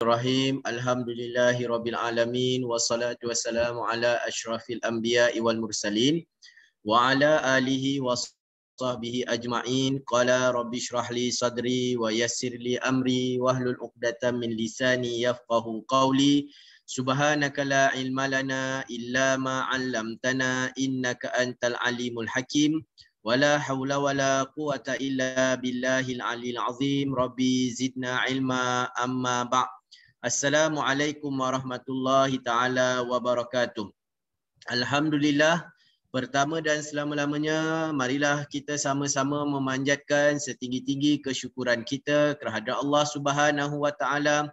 Bismillahirrahmanirrahim. Alhamdulillahirabbil alamin wassalatu wassalamu ala asyrafil anbiya'i wal mursalin wa ala alihi washabbihi ajma'in. Qala rabbi shrah li sadri wa yassir li amri wahlul 'uqdatam min lisani yafqahu qawli. Subhanaka la ilma lana illa ma 'allamtana innaka antal alimul hakim. Wala haula wala quwata illa billahil aliyil azim. Rabbi zidna ilma amma ba'd. Assalamualaikum warahmatullahi taala wabarakatuh. Alhamdulillah, pertama dan selama-lamanya marilah kita sama-sama memanjatkan setinggi-tinggi kesyukuran kita kehadrat Allah Subhanahu wa taala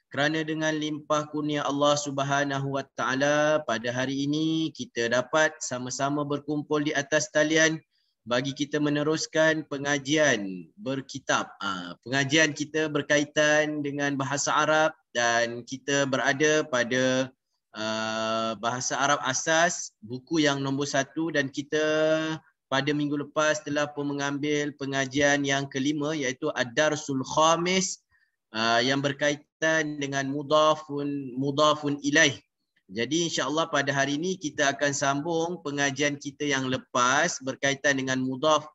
kerana dengan limpah kurnia Allah Subhanahu wa taala pada hari ini kita dapat sama-sama berkumpul di atas talian bagi kita meneruskan pengajian berkitab. Pengajian kita berkaitan dengan bahasa Arab dan kita berada pada bahasa Arab asas, buku yang nombor 1, dan kita pada minggu lepas telah pun mengambil pengajian yang kelima iaitu Ad-Darsul Khamis yang berkaitan dengan mudhafun ilaih. Jadi insya-Allah pada hari ini kita akan sambung pengajian kita yang lepas berkaitan dengan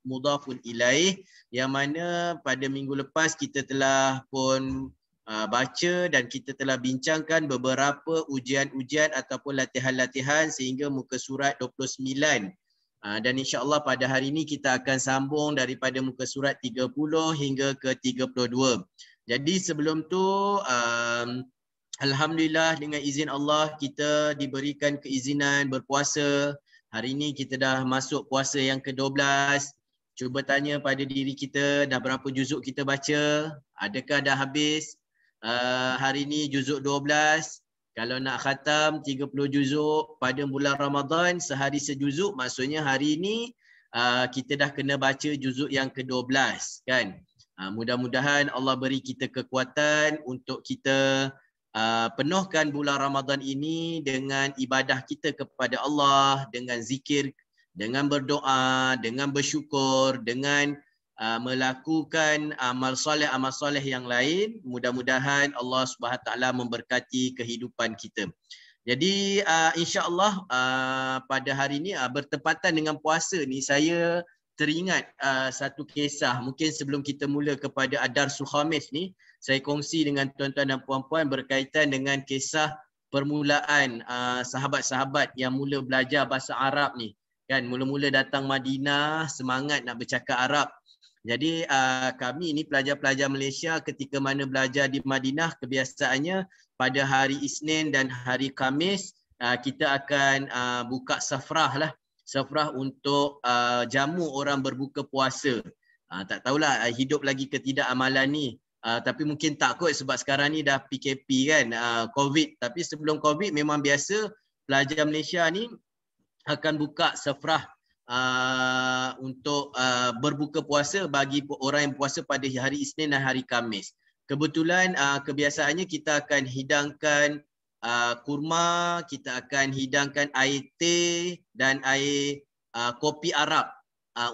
mudhafun ilaih, yang mana pada minggu lepas kita telah pun baca dan kita telah bincangkan beberapa ujian-ujian ataupun latihan-latihan sehingga muka surat 29. Dan insya-Allah pada hari ini kita akan sambung daripada muka surat 30 hingga ke 32. Jadi sebelum tu alhamdulillah dengan izin Allah kita diberikan keizinan berpuasa. Hari ini kita dah masuk puasa yang ke-12. Cuba tanya pada diri kita, dah berapa juzuk kita baca? Adakah dah habis? Hari ini juzuk 12. Kalau nak khatam 30 juzuk pada bulan Ramadan, sehari sejuzuk, maksudnya hari ini kita dah kena baca juzuk yang ke-12, kan? Mudah-mudahan Allah beri kita kekuatan untuk kita penuhkan bulan Ramadan ini dengan ibadah kita kepada Allah, dengan zikir, dengan berdoa, dengan bersyukur, dengan melakukan amal soleh yang lain. Mudah-mudahan Allah Subhanahu Wa Taala memberkati kehidupan kita. Jadi insya-Allah pada hari ini bertepatan dengan puasa ni, saya teringat satu kisah. Mungkin sebelum kita mula kepada Ad-Darsul Khamis ni, saya kongsi dengan tuan-tuan dan puan-puan berkaitan dengan kisah permulaan sahabat-sahabat yang mula belajar bahasa Arab ni, kan? Mula-mula datang Madinah, semangat nak bercakap Arab. Jadi kami ni pelajar-pelajar Malaysia ketika mana belajar di Madinah, kebiasaannya pada hari Isnin dan hari Khamis kita akan buka safrah lah. Safrah untuk jamu orang berbuka puasa. Tak tahulah hidup lagi ke tidak amalan ni. Tapi mungkin tak kot sebab sekarang ni dah PKP kan, COVID. Tapi sebelum COVID memang biasa pelajar Malaysia ni akan buka safrah untuk berbuka puasa bagi orang yang puasa pada hari Isnin dan hari Khamis. Kebetulan kebiasaannya kita akan hidangkan kurma, kita akan hidangkan air teh dan air kopi Arab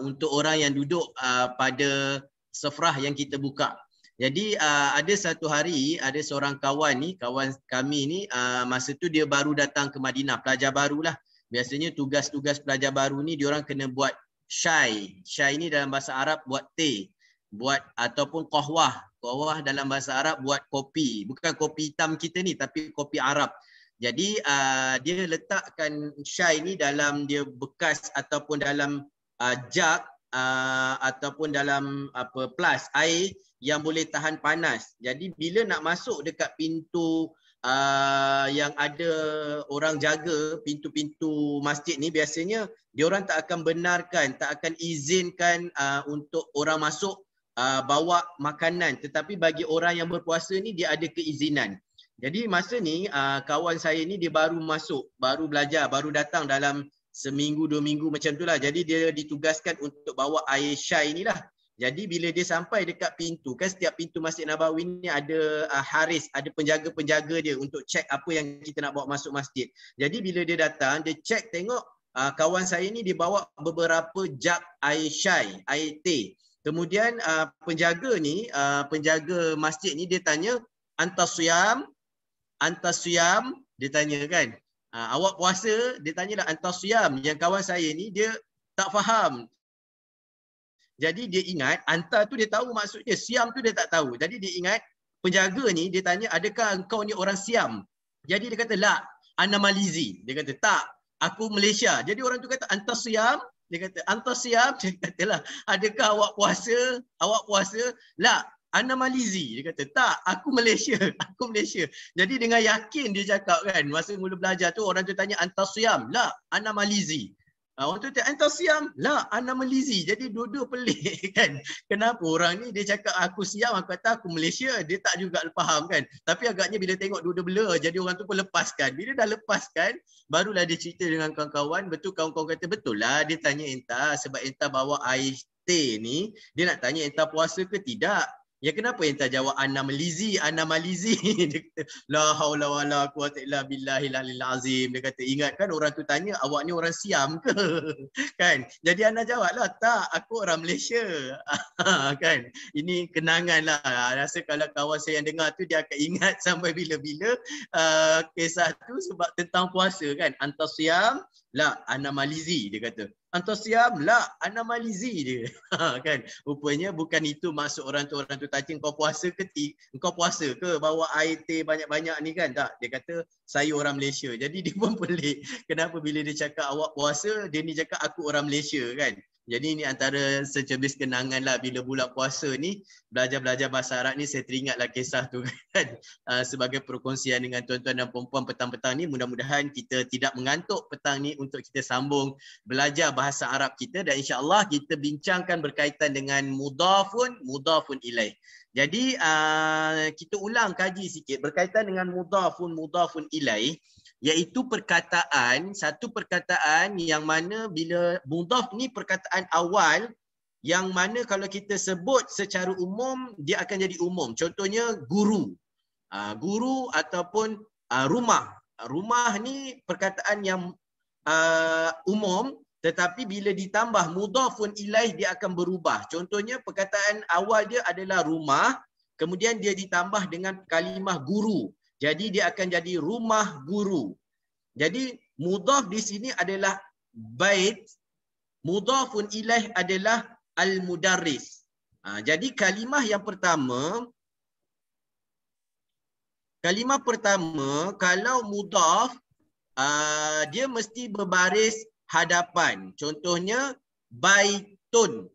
untuk orang yang duduk pada safrah yang kita buka. Jadi ada satu hari ada seorang kawan kami ni masa tu dia baru datang ke Madinah, pelajar barulah. Biasanya tugas-tugas pelajar baru ni diorang kena buat syai. Syai ni dalam bahasa Arab buat teh, buat ataupun qahwah. Qahwah dalam bahasa Arab buat kopi. Bukan kopi hitam kita ni tapi kopi Arab. Jadi dia letakkan syai ni dalam dia bekas ataupun dalam jug ataupun dalam plas air yang boleh tahan panas. Jadi bila nak masuk dekat pintu yang ada orang jaga, pintu-pintu masjid ni, biasanya diorang tak akan benarkan, tak akan izinkan untuk orang masuk bawa makanan, tetapi bagi orang yang berpuasa ni dia ada keizinan. Jadi masa ni kawan saya ni dia baru masuk, baru belajar, baru datang dalam seminggu 2 minggu macam tu lah. Jadi dia ditugaskan untuk bawa air syai ni lah. Jadi bila dia sampai dekat pintu, kan setiap pintu Masjid Nabawi ni ada haris, ada penjaga-penjaga dia untuk cek apa yang kita nak bawa masuk masjid. Jadi bila dia datang, dia cek tengok kawan saya ni dia bawa beberapa jug air syai, air teh. Kemudian penjaga ni, penjaga masjid ni dia tanya, antasiyam, antasiyam, dia tanya kan. Awak puasa, dia tanya lah antasiyam. Yang kawan saya ni dia tak faham. Jadi dia ingat, anta tu dia tahu maksudnya, siam tu dia tak tahu. Jadi dia ingat, penjaga ni dia tanya, adakah engkau ni orang Siam? Jadi dia kata, la, ana Malizi. Dia kata, tak, aku Malaysia. Jadi orang tu kata, anta Siam? Dia kata, anta Siam? Dia kata lah, adakah awak puasa? Awak puasa? La, ana Malizi. Dia kata, tak, aku Malaysia. Aku Malaysia. Jadi dengan yakin dia cakap kan, masa mula belajar tu, orang tu tanya, anta Siam? La, ana Malizi. Orang tu tanya, anta Siam? La, ana Malizi. Jadi dua-dua pelik kan. Kenapa orang ni dia cakap aku Siam, aku kata aku Malaysia. Dia tak juga faham kan. Tapi agaknya bila tengok dua-dua blur, jadi orang tu pun lepaskan. Bila dah lepaskan, barulah dia cerita dengan kawan-kawan. Betul kawan-kawan kata, betul lah dia tanya entah sebab entah bawa air teh ni. Dia nak tanya entah puasa ke tidak. Ya kenapa entah jawab ana Malizi, ana Malizi. Dia kata la haula wala quwata illa billahil aliyil azim. Dia kata ingatkan orang tu tanya awak ni orang Siam ke? Kan? Jadi ana jawablah tak, aku orang Malaysia. Kan? Ini kenangan lah. Rasa kalau kawan saya yang dengar tu dia akan ingat sampai bila-bila kisah tu sebab tentang puasa kan. Antas Siam, la ana Malizi dia kata. Antas Siam, la ana Malizi dia. Kan? Rupanya bukan itu maksud orang tu tanya kau puasa ke engkau puasa ke bawa air teh banyak-banyak ni kan. Tak, dia kata saya orang Malaysia. Jadi dia pun pelik kenapa bila dia cakap awak puasa, dia ni cakap aku orang Malaysia kan. Jadi ini antara secebis kenangan lah bila bulan puasa ni, belajar bahasa Arab ni saya teringatlah kisah tu kan. Sebagai perkongsian dengan tuan-tuan dan puan-puan petang-petang ni, mudah-mudahan kita tidak mengantuk petang ni untuk kita sambung belajar bahasa Arab kita, dan insya-Allah kita bincangkan berkaitan dengan mudhafun ilaih. Jadi kita ulang kaji sikit berkaitan dengan mudhafun ilaih, iaitu satu perkataan yang mana bila mudhaf ni perkataan awal yang mana kalau kita sebut secara umum dia akan jadi umum. Contohnya guru. Guru ataupun rumah. Rumah ni perkataan yang umum, tetapi bila ditambah mudhafun ilaih dia akan berubah. Contohnya perkataan awal dia adalah rumah, kemudian dia ditambah dengan kalimah guru. Jadi dia akan jadi rumah guru. Jadi mudhaf di sini adalah bait, mudhafun ilaih adalah al-mudarris. Jadi kalimah pertama kalau mudhaf dia mesti berbaris hadapan. Contohnya baitun.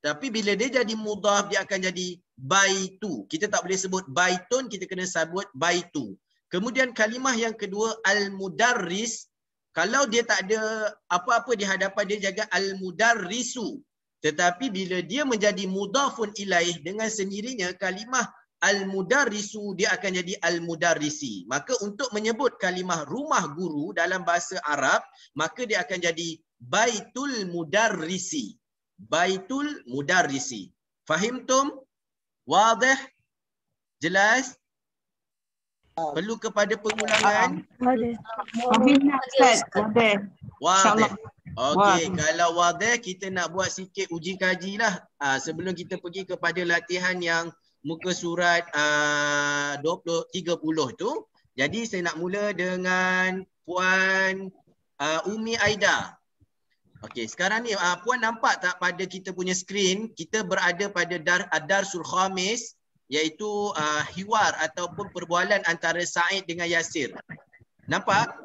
Tapi bila dia jadi mudhaf dia akan jadi baitu. Kita tak boleh sebut baitun, kita kena sebut baitu. Kemudian kalimah yang kedua al-mudarris, kalau dia tak ada apa-apa di hadapan dia jaga al-mudarrisu. Tetapi bila dia menjadi mudhafun ilaih dengan sendirinya kalimah al-mudarrisu dia akan jadi al-mudarrisi. Maka untuk menyebut kalimah rumah guru dalam bahasa Arab, maka dia akan jadi baitul mudarrisi. Baitul mudarrisi. Fahimtum? Wadih? Jelas? Perlu kepada pengulangan? Wadih. Okey, kalau wadih kita nak buat sikit uji kaji lah. Sebelum kita pergi kepada latihan yang muka surat 30 tu. Jadi saya nak mula dengan Puan Umi Aida. Okey, sekarang ni Puan nampak tak pada kita punya skrin, kita berada pada Darsul Khamis, iaitu hiwar ataupun perbualan antara Said dengan Yasir. Nampak?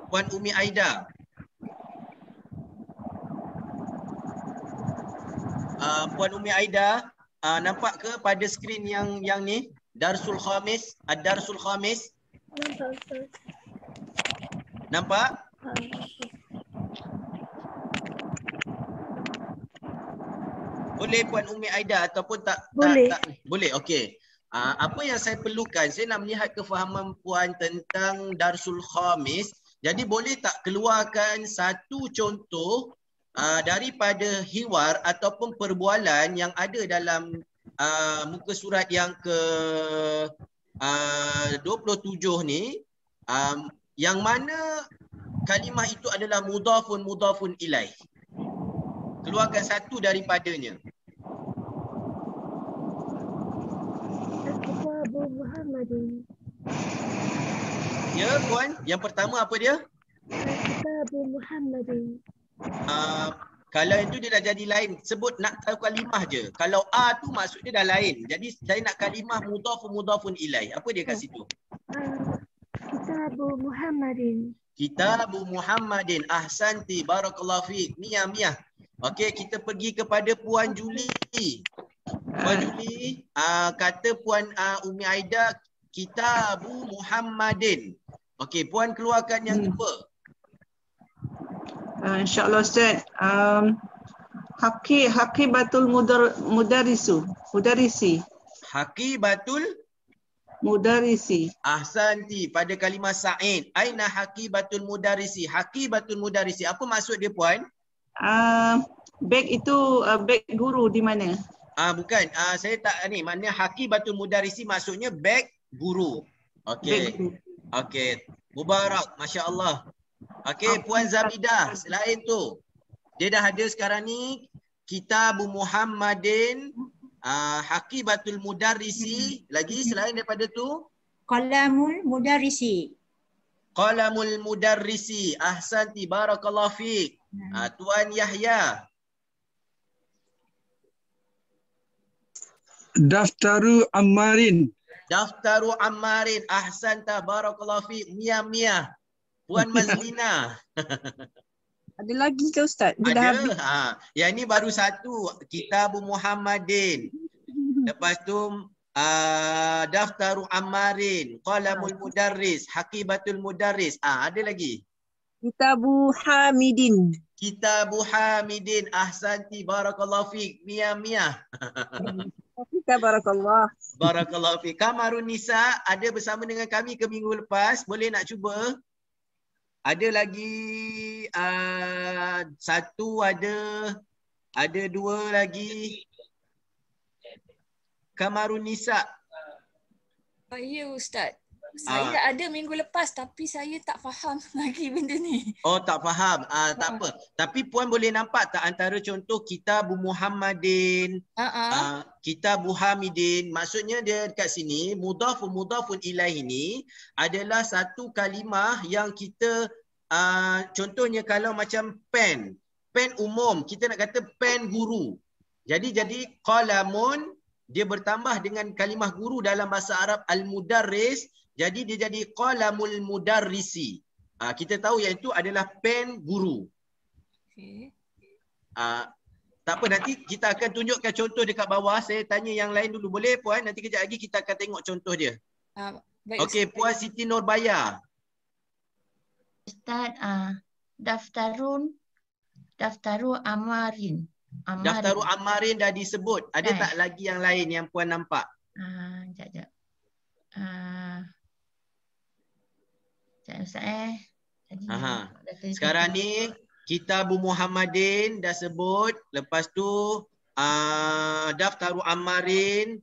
Puan Umi Aida. Puan Umi Aida, nampak ke pada skrin yang ni? Darsul Khamis, Ad-Darsul Khamis. Nampak? Boleh Puan Umi Aida ataupun tak? Boleh. Boleh, okey. Apa yang saya perlukan, saya nak melihat kefahaman Puan tentang Darsul Khamis. Jadi boleh tak keluarkan satu contoh daripada hiwar ataupun perbualan yang ada dalam muka surat yang ke 27 ni, yang mana kalimah itu adalah mudhafun ilaih. Keluarkan satu daripadanya. Muhammadin. Ya, Puan. Yang pertama apa dia? Kitabu Muhammadin. Kalau itu dia dah jadi lain. Sebut nak tahu kalimah je. Kalau A tu maksud dia dah lain. Jadi saya nak kalimah mudhafun ilaih. Apa dia kat situ? Kitabu Muhammadin. Kitabu Muhammadin. Ahsanti. Barakallahu fiik. Mia. Okey, kita pergi kepada Puan Juli. Puan Juli, kata Puan Umi Aida, Kitabu Muhammadin. Okey, Puan keluarkan yang kedua. InsyaAllah Ustaz. Haqibatul mudarrisi. Mudarrisi. Ahsanti. Pada kalimah Sa'id. Aina haqibatul mudarrisi. Haqibatul mudarrisi. Apa maksud dia, Puan? Beg itu beg guru di mana? Bukan. Saya tak ni. Maknanya haqibatul mudarrisi maksudnya beg guru. Okey. Okey. Mubarak. Masya Allah. Okey, Puan Zabidah. Selain tu, dia dah ada sekarang ni Kitabu Muhammadin, Haqibatul Mudarrisi. Lagi selain daripada tu? Qalamul Mudarrisi. Qalamul Mudarrisi. Ahsanti. Barakallahu fiik. Tuan Yahya. Daftaru Ammarin. Daftaru Ammarin. Ahsanta. Barakallahu fiik. Mia. Puan Mazlina. Ada lagi ke Ustaz? Dia dah habis. Yang ni baru satu. Kitabu Muhammadin. Lepas tu Daftaru Ammarin. Qalamul Mudarris. Haqibatul Mudarris. Ada lagi. Kitabu Hamidin. Kitabu Hamidin. Ahsanti. Barakallahu fiik. Mia. Barakallah. Barakallahu fiik. Kamarun Nisa ada bersama dengan kami ke minggu lepas. Boleh nak cuba? Ada lagi satu, ada dua lagi. Kamarun Nisa. Ya Ustaz. Saya ada minggu lepas tapi saya tak faham lagi benda ni. Oh, tak faham. Tak apa. Tapi Puan boleh nampak tak antara contoh Kitabu Muhammadin, Kitabu Hamidin. Maksudnya dia dekat sini, mudhafun ilaih ini adalah satu kalimah yang kita, contohnya kalau macam pen umum, kita nak kata pen guru. Jadi qalamun, dia bertambah dengan kalimah guru dalam bahasa Arab al-mudarris. Jadi dia jadi qalamul mudarrisi. Kita tahu yang itu adalah pen guru. Okay. Tak apa, nanti kita akan tunjukkan contoh dekat bawah. Saya tanya yang lain dulu. Boleh Puan? Nanti kejap lagi kita akan tengok contoh dia. Okey, Puan Siti Nurbaya. Ustaz, Daftaru Ammarin. Daftaru Ammarin dah disebut. Ada tak lagi yang lain yang Puan nampak? Sekejap. Ustaz Sekarang ni Kitabu Muhammadin dah sebut. Lepas tu Daftaru Ammarin,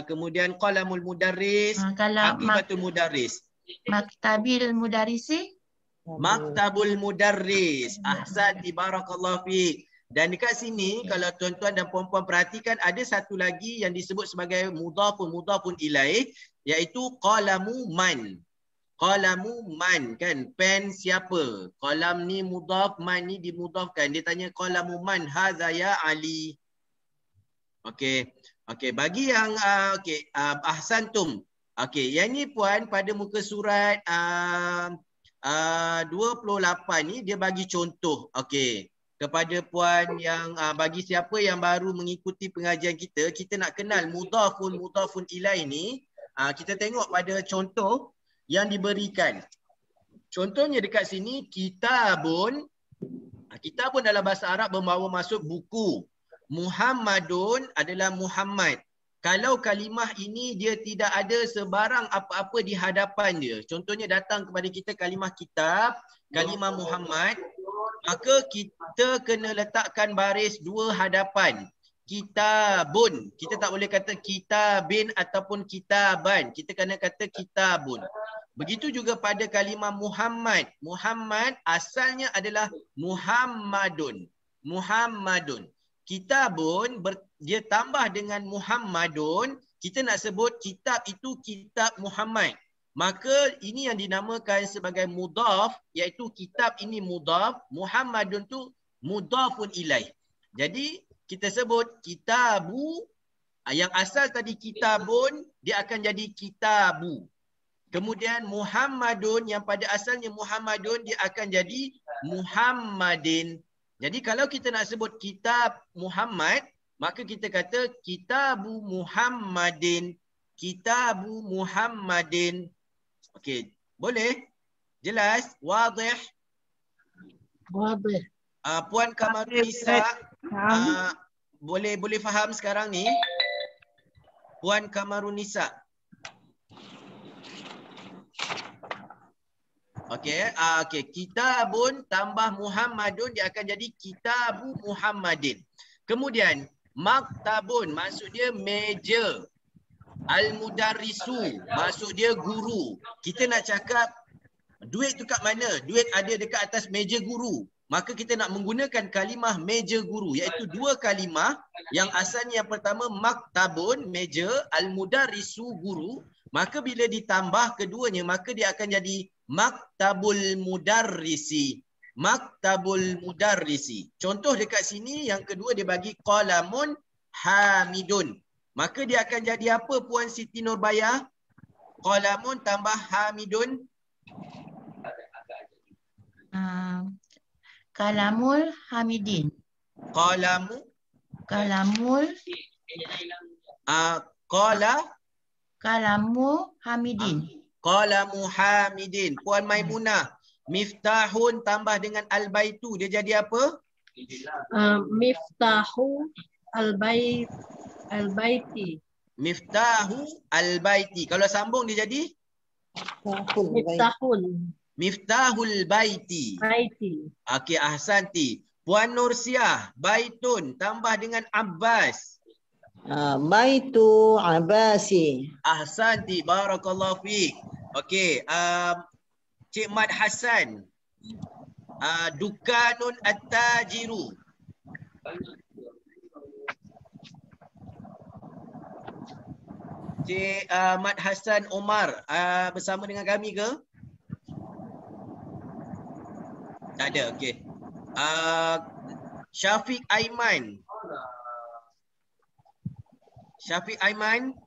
kemudian Qalamul Mudarris, Haqibatul Mudarris. Maktabil Mudarrisi. Maktabul Mudarris. Ahsanti. Barakallahu fiik. Dan dekat sini kalau tuan-tuan dan puan-puan perhatikan, ada satu lagi yang disebut sebagai mudhafun ilaih, iaitu qalamu man. Qalamu man, kan, pen siapa? Qalam ni mudhaf, man ni dimudhafkan. Dia tanya qalamu man hadza ya Ali. Okey. Bagi yang ahsantum. Okey, yang ni Puan pada muka surat 28 ni dia bagi contoh. Okey. Kepada Puan yang bagi siapa yang baru mengikuti pengajian kita, kita nak kenal mudhafun ilaih ni, kita tengok pada contoh yang diberikan. Contohnya dekat sini, kitabun dalam bahasa Arab membawa maksud buku. Muhammadun adalah Muhammad. Kalau kalimah ini dia tidak ada sebarang apa-apa di hadapan dia. Contohnya datang kepada kita kalimah kitab, kalimah Muhammad, maka kita kena letakkan baris dua hadapan. Kitabun. Kita tak boleh kata kitabin ataupun kitaban. Kita kena kata kitabun. Begitu juga pada kalimah Muhammad. Muhammad asalnya adalah Muhammadun. Kitabun dia tambah dengan Muhammadun, kita nak sebut kitab itu kitab Muhammad. Maka ini yang dinamakan sebagai mudhaf, iaitu kitab ini mudhaf, Muhammadun tu mudhafun ilaih. Jadi kita sebut kitabu, yang asal tadi kitabun, dia akan jadi kitabu. Kemudian Muhammadun yang pada asalnya Muhammadun, dia akan jadi Muhammadin. Jadi kalau kita nak sebut kitab Muhammad, maka kita kata kitabu Muhammadin, kitabu Muhammadin. Okey, boleh? Jelas? Wadih? Wadih. Puan Kamarunisa, boleh faham sekarang ni? Puan Kamarunisa. Okey, okey. Kitabun tambah Muhammadun, dia akan jadi kitabu Muhammadin. Kemudian maktabun, maksud dia meja. Al-mudarrisu, maksud dia guru. Kita nak cakap duit tu kat mana? Duit ada dekat atas meja guru. Maka kita nak menggunakan kalimah meja guru, iaitu dua kalimah yang asalnya yang pertama maktabun, meja, al-mudarrisu, guru. Maka bila ditambah keduanya, maka dia akan jadi maktabul mudarrisi. Maktabul mudarrisi. Contoh dekat sini yang kedua dia bagi qalamun hamidun. Maka dia akan jadi apa Puan Siti Nurbaya? Qalamun tambah hamidun. Kalamul Hamidin. Qalamul Kalamu Hamidin. Qalamu hamidin. Puan Maimunah, miftahun tambah dengan al-baitu, dia jadi apa? Miftahu al-baiti. Miftahu al-baiti. Kalau sambung dia jadi? Miftahul baiti. Okey, ahsanti. Puan Nursiah, baitun tambah dengan Abbas. Baitu Abbasi. Ahsanti, barakallahu fiik. Okey, Cik Mat Hassan. Dukanun at-tajiru. Cik Mat Hassan Omar bersama dengan kami ke? Tak ada, okey. Syafiq Aiman. Syafiq Aiman.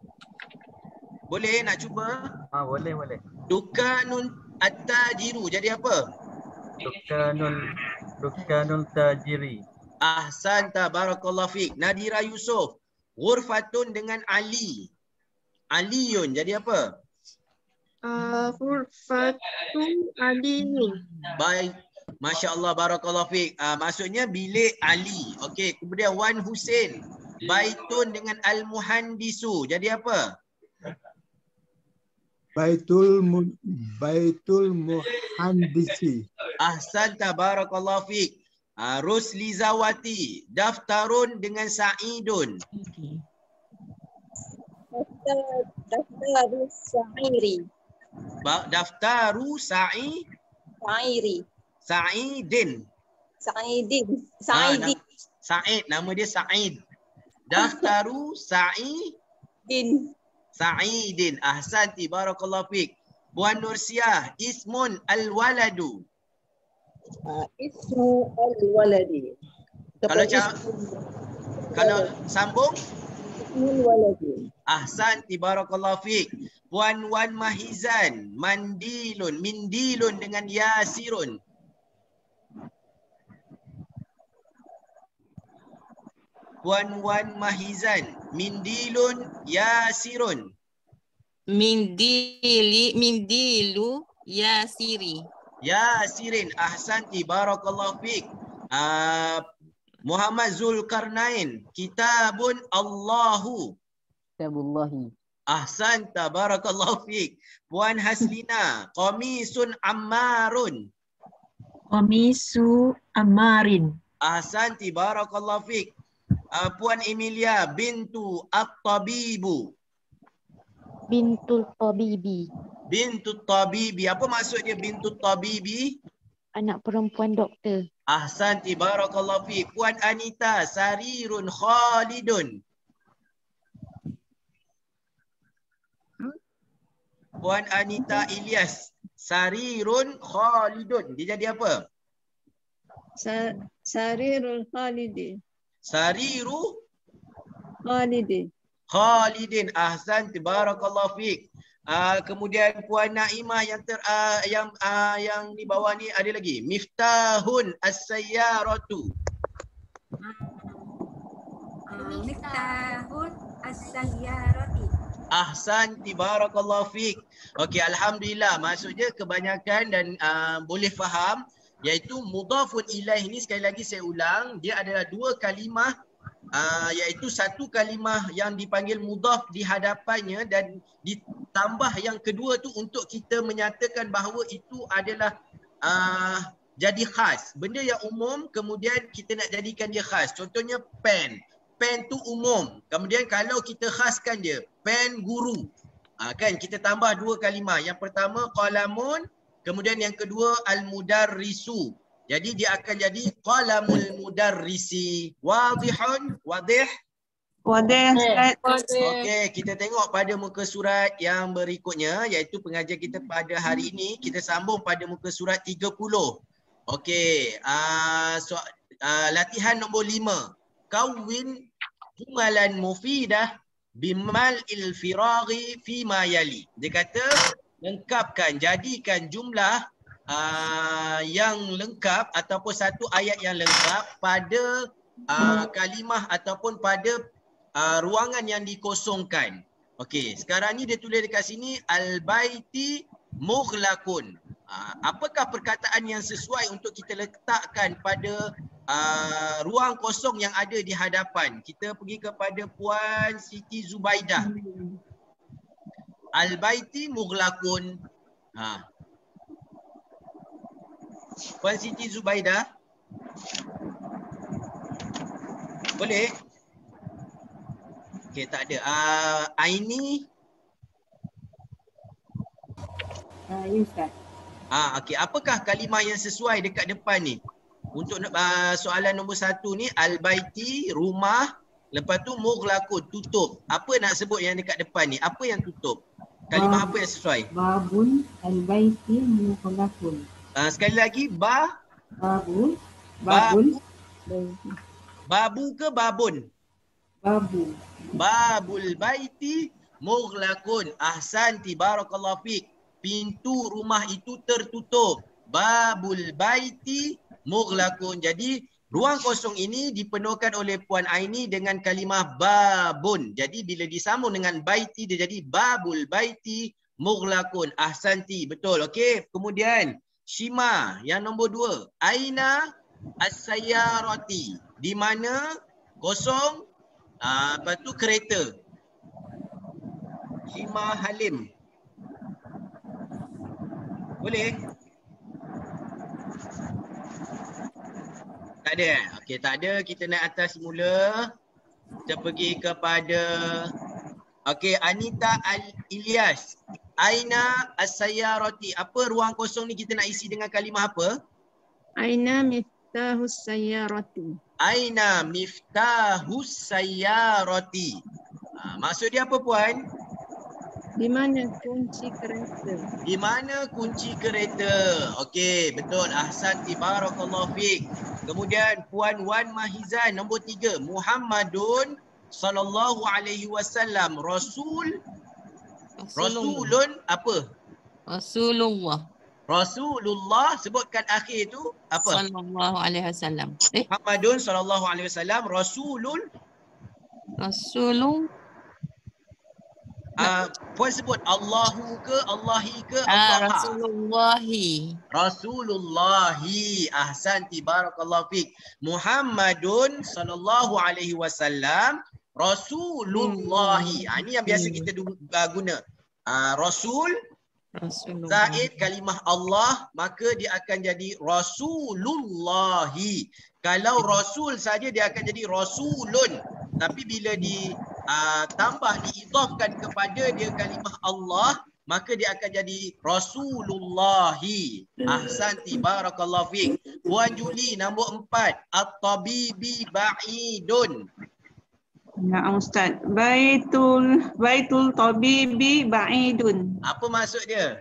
Boleh nak cuba? Boleh. Dukanun at-tajiru jadi apa? Dukanun tajiri. Ahsanta, barakallahu fiik. Nadira Yusof. Ghurfatun dengan Ali. Aliyun jadi apa? Ghurfatun aliyun. Baik. Masya Allah, barakallahu fiik. Maksudnya bilik Ali. Okey, kemudian Wan Hussein. Baitun dengan Al-Muhandisu. Jadi apa? Baitul Muhandisi. Ahsanta, barakallahu fiik. Rusli Zawati. Daftarun dengan Sa'idun. Daftaru Sa'iri. Daftaru Sa'iri. Sa'idin. Sa'idin. Sa'id, nama dia Sa'id. Daftaru Sa'idin. Sa'idin. Ahsanti, barakallahu fiik. Puan Nursiah, ismun al-waladu. Ismu al-waladi. Kalau sambung? Ismul waladi. Ahsanti, barakallahu fiik. Puan Wan Mahizan, mandilun, mindilun dengan yasirun. Puan Wan Mahizan, mindilun, yasirun. Mindilu, yasiri. Yasirin, ahsanti, barakallahu fiik. Muhammad Zulkarnain, kitabun Allahu. Kitabullahi. Ahsanta, barakallahu fiik. Puan Haslina, qamisun ammarun. Qamisu Ammarin. Ahsanti, barakallahu fiik. Puan Emilia, bintu at-tabibu. Bintul tabibi. Bintu tabibi. Apa maksud dia bintu tabibi? Anak perempuan doktor. Ahsanti, barakallahu fiik. Puan Anita, sarirun khalidun. Puan Anita Ilyas. Sarirun Khalidun. Dia jadi apa? Sarirul Khalidi. Sariru Khalidi. Khalidin. Ahsan, barakallahu fiik. Kemudian Puan Naimah yang di bawah ni ada lagi. Miftahun as-sayyaratu. Miftahun as-sayyarati. Ahsan, barakallahu fiik. Okey, alhamdulillah. Maksudnya kebanyakan dan boleh faham, iaitu mudhafun ilaih ni, sekali lagi saya ulang, dia adalah dua kalimah, iaitu satu kalimah yang dipanggil mudhaf di hadapannya dan ditambah yang kedua tu untuk kita menyatakan bahawa itu adalah jadi khas. Benda yang umum kemudian kita nak jadikan dia khas. Contohnya pen. Pen tu umum. Kemudian kalau kita khaskan dia, pen guru. Kan kita tambah dua kalimah. Yang pertama qalamun, kemudian yang kedua al-mudarrisu. Jadi dia akan jadi qalamul mudarrisi. Wadihun? Wadih? Wadih. Okey, kita tengok pada muka surat yang berikutnya, iaitu pengajian kita pada hari ini. Kita sambung pada muka surat 30. Okey, latihan nombor 5. Kawin jumalan mufidah bimal ilfiraghi fima yali. Dia kata lengkapkan, jadikan jumlah yang lengkap ataupun satu ayat yang lengkap pada kalimah ataupun pada ruangan yang dikosongkan. Okey, sekarang ni dia tulis dekat sini al-baiti mughlaqun. Apakah perkataan yang sesuai untuk kita letakkan pada ruang kosong yang ada di hadapan? Kita pergi kepada Puan Siti Zubaidah. Al-baiti mughlaqun. Puan Siti Zubaidah. Boleh? Okey, tak ada. Aini. Ya Ustaz. Okey, apakah kalimah yang sesuai dekat depan ni? Untuk soalan nombor 1 ni, al-baiti, rumah, lepas tu mughlaqun, tutup. Apa nak sebut yang dekat depan ni? Apa yang tutup? Kalimah apa yang sesuai? Babun al-baiti mughlaqun. Sekali lagi, Babun. Babu ke babun? Babu. Babul baiti mughlaqun. Ahsanti, barakallahu fiik. Pintu rumah itu tertutup. Babul baiti mughlaqun. Jadi ruang kosong ini dipenuhkan oleh Puan Aini dengan kalimah babun. Jadi bila disambung dengan baiti dia jadi babul baiti mughlaqun. Ahsanti, betul. Okey, kemudian Shima yang nombor 2. Aina as-sayyarati. Di mana kosong, lepas tu kereta. Shima Halim. Boleh? Tak ada? Okey, tak ada. Kita naik atas semula. Kita pergi kepada Anita Ilyas. Aina as-sayyarati. Apa ruang kosong ni kita nak isi dengan kalimah apa? Aina miftahus sayyarati. Aina miftahus sayyarati. Maksud dia apa, Puan? Di mana kunci kereta? Di mana kunci kereta? Okey, betul. Ahsanti, barakallahu fiik. Kemudian Puan Wan Mahizan nombor 3. Muhammadun sallallahu alaihi wasallam. Rasulun apa? Rasulullah. Rasulullah, sebutkan akhir tu apa? Sallallahu alaihi wasallam. Muhammadun sallallahu alaihi wasallam. Rasulun. Puan sebut Allahu ke Allahi ke Allah? Rasulullahi. Rasulullahi. Ahsanti, barakallahu fiik. Muhammadun sallallahu alaihi wasallam. Rasulullahi. Ini yang biasa kita guna. Rasul zaid kalimah Allah, maka dia akan jadi Rasulullahi. Kalau Rasul saja dia akan jadi Rasulun. Tapi bila ditambah, diidhafkan kepada dia kalimah Allah, maka dia akan jadi Rasulullahi. Ahsanti, barakallahu fiik. Puan Juli nombor 4. At-tabibi ba'idun. Nah, Ustaz. Baitul tabibi ba'idun. Apa maksud dia?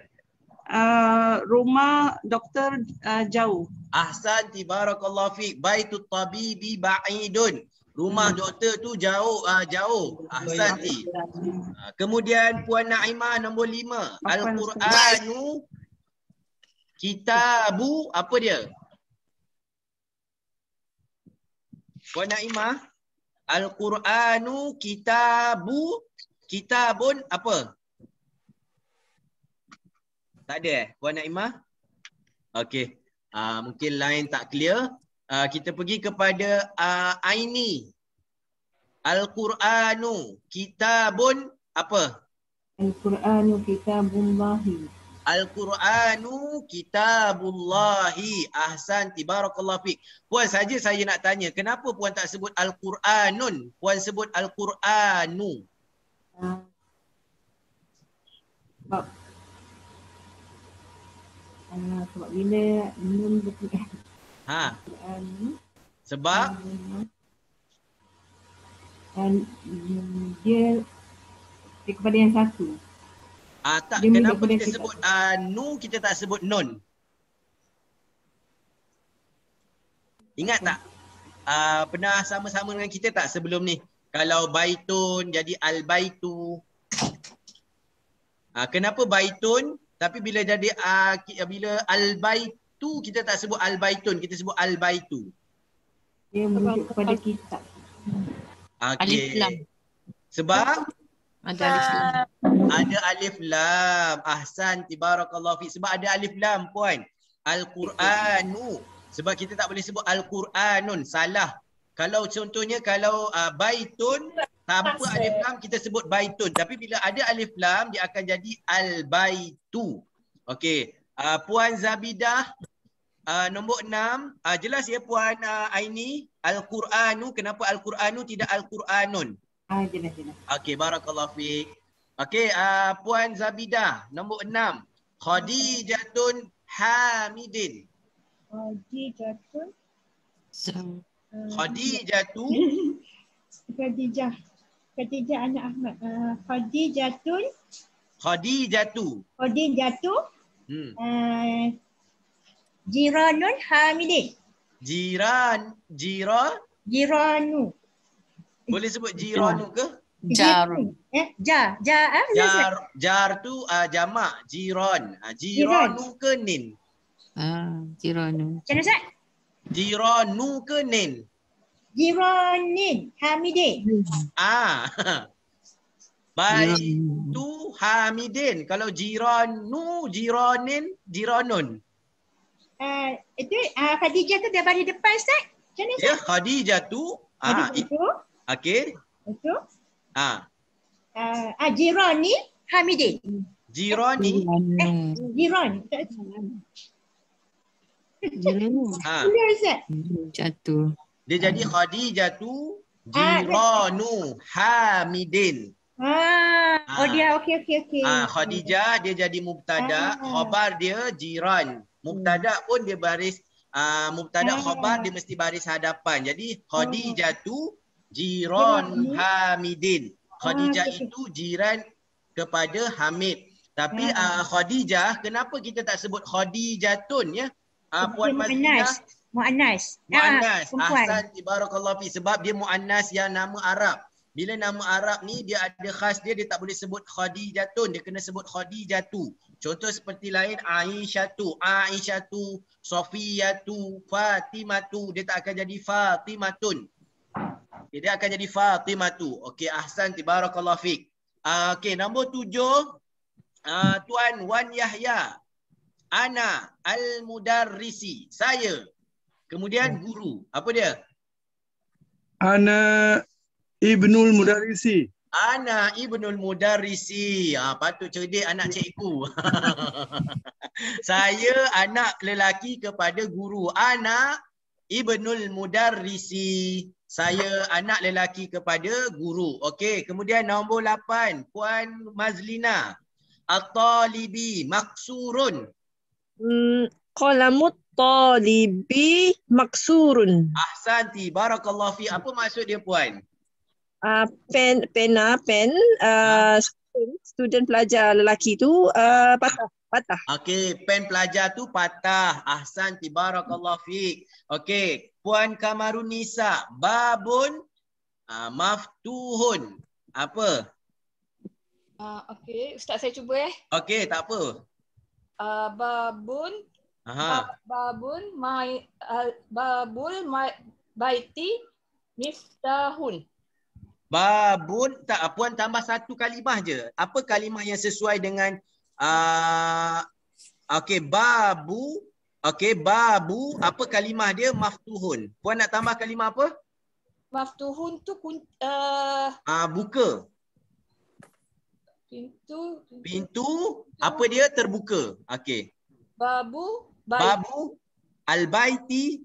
Rumah doktor jauh. Ahsanti barakallahu fiik. Baitut tabibi ba'idun. Rumah doktor tu jauh. Ahsanti. Kemudian Puan Naimah nombor 5. Al-Quranu kitabu apa dia? Puan Naimah. Al-Quranu kitabun apa? Tak ada Puan Naimah? Okey. Mungkin lain tak clear. Kita pergi kepada Aini. Al-Quranu kitabun apa? Al-Quranu kitabullahi. Al-Quranu kitabullahi. Ahsanti barakallahu fiik. Puan saja saya nak tanya, kenapa puan tak sebut Al-Quranun? Puan sebut Al-Quranu. Sebab bila nun berpindah. Sebab dia kepada yang satu. Tak, Dia kenapa boleh kita sebut nu, kita tak sebut nun? Ingat tak? Pernah sama-sama dengan kita tak sebelum ni? Kalau baitun jadi al-baitu. Kenapa baitun? Tapi bila jadi bila al-baitu kita tak sebut al-baitun, kita sebut al-baitu. Dia merujuk kepada kitab. Alif lam. Sebab ada alif lam. Ada alif lam. Ahsanti barakallahu fiik. Sebab ada alif lam puan. Al-Quranu. Sebab kita tak boleh sebut Al-Quranun. Salah. Kalau contohnya kalau baitun tanpa alif lam kita sebut baitun. Tapi bila ada alif lam dia akan jadi al-baitu. Okey. Puan Zabidah nombor 6. Jelas ya Puan Aini? Al-Quranu. Kenapa Al-Quranu tidak Al-Quranun? Jelas. Okey, barakallahu fiik. Okey, Puan Zabidah nombor 6. Khadijatun Hamidin. Khadijah anak Ahmad. Khadijatu. Jiranun Hamidin. Jiranu. Boleh sebut jiranu ke? Jar. Jar tu jamak, jiran. Jiranu ke nin? Jiranu. Macam mana Ustaz? Jiranu ke nin? Jiranin Hamidin. Baitu Hamidin. Kalau jiranu, jiranin, jiranun. Itu Khadijah tu dah baris depan Ustaz. Macam mana Ustaz? Ya, Khadijah tu. Okey. Itu. Jirani Hamidin. Jirani. Jiran. Jatuh. Dia jadi Khadijatu Jiranu Hamidin. Dia okey. Khadijah dia jadi mubtada, khabar dia jiran. Mubtada pun dia baris mubtada khabar dia mesti baris hadapan. Jadi Khadijatu Jiran Hamidin. Khadijah itu jiran kepada Hamid. Tapi Khadijah, kenapa kita tak sebut Khadijatun ya? Puan Mazlina. Muannas. Ahsan, barakallahu fi, sebab dia muannas yang nama Arab. Bila nama Arab ni dia ada khas dia tak boleh sebut Khadijatun, dia kena sebut Khadijatu. Contoh seperti lain Aisyatu, Sofiyatu, Fatimatu, dia tak akan jadi Fatimatun. Dia akan jadi Fatimatu. Okey, ahsan, barakallahu fik. Okey, nombor 7 Tuan Wan Yahya. Ana al-mudarrisi, saya. Kemudian guru. Apa dia? Ana Ibnul Mudarrisi. Ana Ibnul Mudarrisi. Patut cerdik anak cikgu. Saya anak lelaki kepada guru. Ana Ibnul Mudarrisi. Saya anak lelaki kepada guru. Okey, kemudian nombor 8 Puan Mazlina. At-talibi maksurun. Qalamut talibi maksurun. Ahsanti, barakallahu fi. Apa maksud dia puan? pen student pelajar lelaki tu patah. Okey, pen pelajar tu patah. Ahsanti, barakallahu fiik. Okey, Puan Kamarunisa, babun maftuhun. Apa? Okey, Ustaz saya cuba Okey, tak apa. Babun Aha. babul baiti miftahun. Babun, tak, Puan tambah satu kalimah je. Apa kalimah yang sesuai dengan okey, babu. Okey, babu, apa kalimah dia? Maftuhun. Puan nak tambah kalimah apa? Maftuhun tu buka. Pintu, apa dia? Terbuka. Okey. Babu al-baiti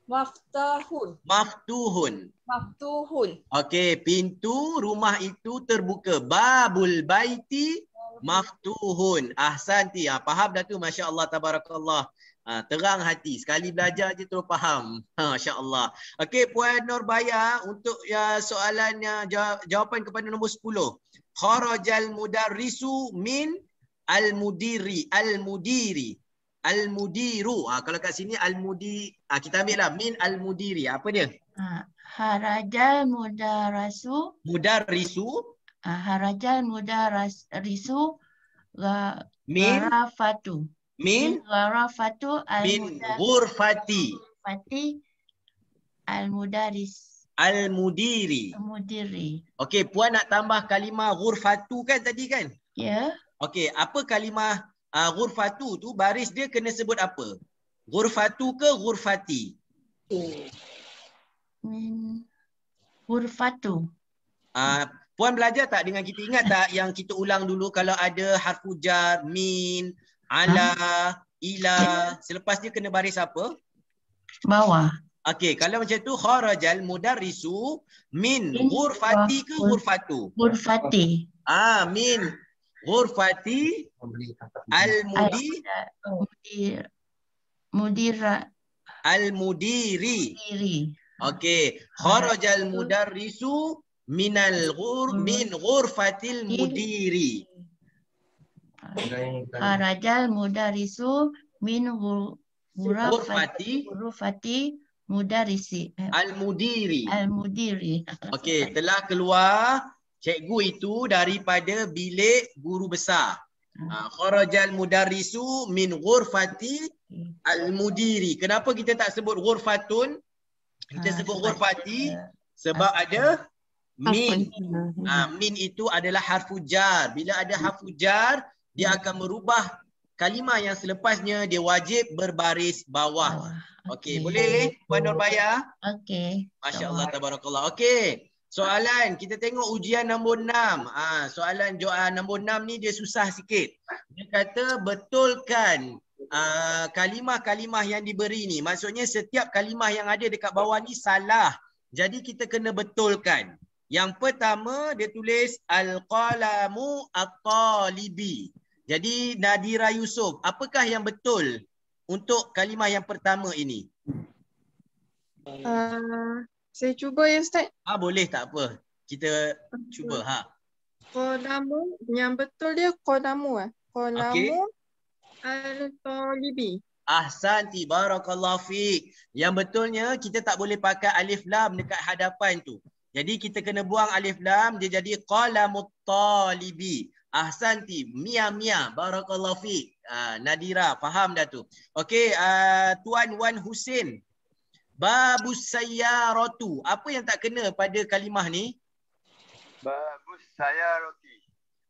maftahun. Maftuhun. Okey, pintu rumah itu terbuka. Babul baiti maftuhun. Ahsanti. Faham dah tu, masya-Allah, tabarakallah. Terang hati. Sekali belajar je terus faham. Masya-Allah. Okey, Puan Nurbaya, untuk soalannya jawapan kepada nombor 10. Kharajal mudarrisu min al-mudiri. Al-mudiru. Kalau kat sini al-mudi, kita ambil lah min al-mudiri. Apa dia? Harajal mudarrisu. Harajal mudarrisu min gharafatu. Min gharafatu min ghurfati al-mudiri. Okey, Puan nak tambah kalimah ghurfatu kan tadi kan? Ya. Okey, apa kalimah ghurfatu tu, baris dia kena sebut apa? Ghurfatu ke ghurfati? Ghurfatu. Puan belajar tak dengan kita? Ingat tak yang kita ulang dulu kalau ada harfu jar, min, ala, ila, selepas dia kena baris apa? Bawah. Okey, kalau macam tu kharajal mudarrisu min ghurfati ke ghurfatu? Ghurfati. Min ghurfati al-mudiri. Okey, kharajal mudarrisu min ghurfatil mudiri. Kharajal mudarrisu min ghurfati mudarrisi al-mudiri. Okey, Okey, telah keluar cikgu itu daripada bilik guru besar. Kharajal mudarrisu min ghurfati al-mudiri. Kenapa kita tak sebut ghurfatun? Kita sebut ghurfati sebab ada min. Min itu adalah harfu jar. Bila ada harfu jar, dia akan merubah kalimah yang selepasnya, dia wajib berbaris bawah. Okey, boleh Puan Nurbaya? Okey. Masya-Allah, tabarakallah. Okey. Soalan, kita tengok ujian nombor 6. Soalan nombor 6 ni dia susah sikit. Dia kata betulkan kalimah-kalimah yang diberi ni. Maksudnya setiap kalimah yang ada dekat bawah ni salah. Jadi kita kena betulkan. Yang pertama dia tulis al-qalamu at-talibi. Jadi Nadira Yusof, apakah yang betul untuk kalimah yang pertama ini? Saya cuba ya Ustaz. Boleh, tak apa. Kita cuba. Qalamu, yang betul dia qalamu. Qalamu al-talibi. Ahsanti, barakallahu fiik. Yang betulnya kita tak boleh pakai alif lam dekat hadapan tu. Jadi kita kena buang alif lam, dia jadi qalamut talibi. Ahsanti, Mia, barakallahu fiik. Nadira, faham dah tu. Okey, Tuan Wan Husin. Babus sayyaratu. Apa yang tak kena pada kalimah ni? Babus sayyarati.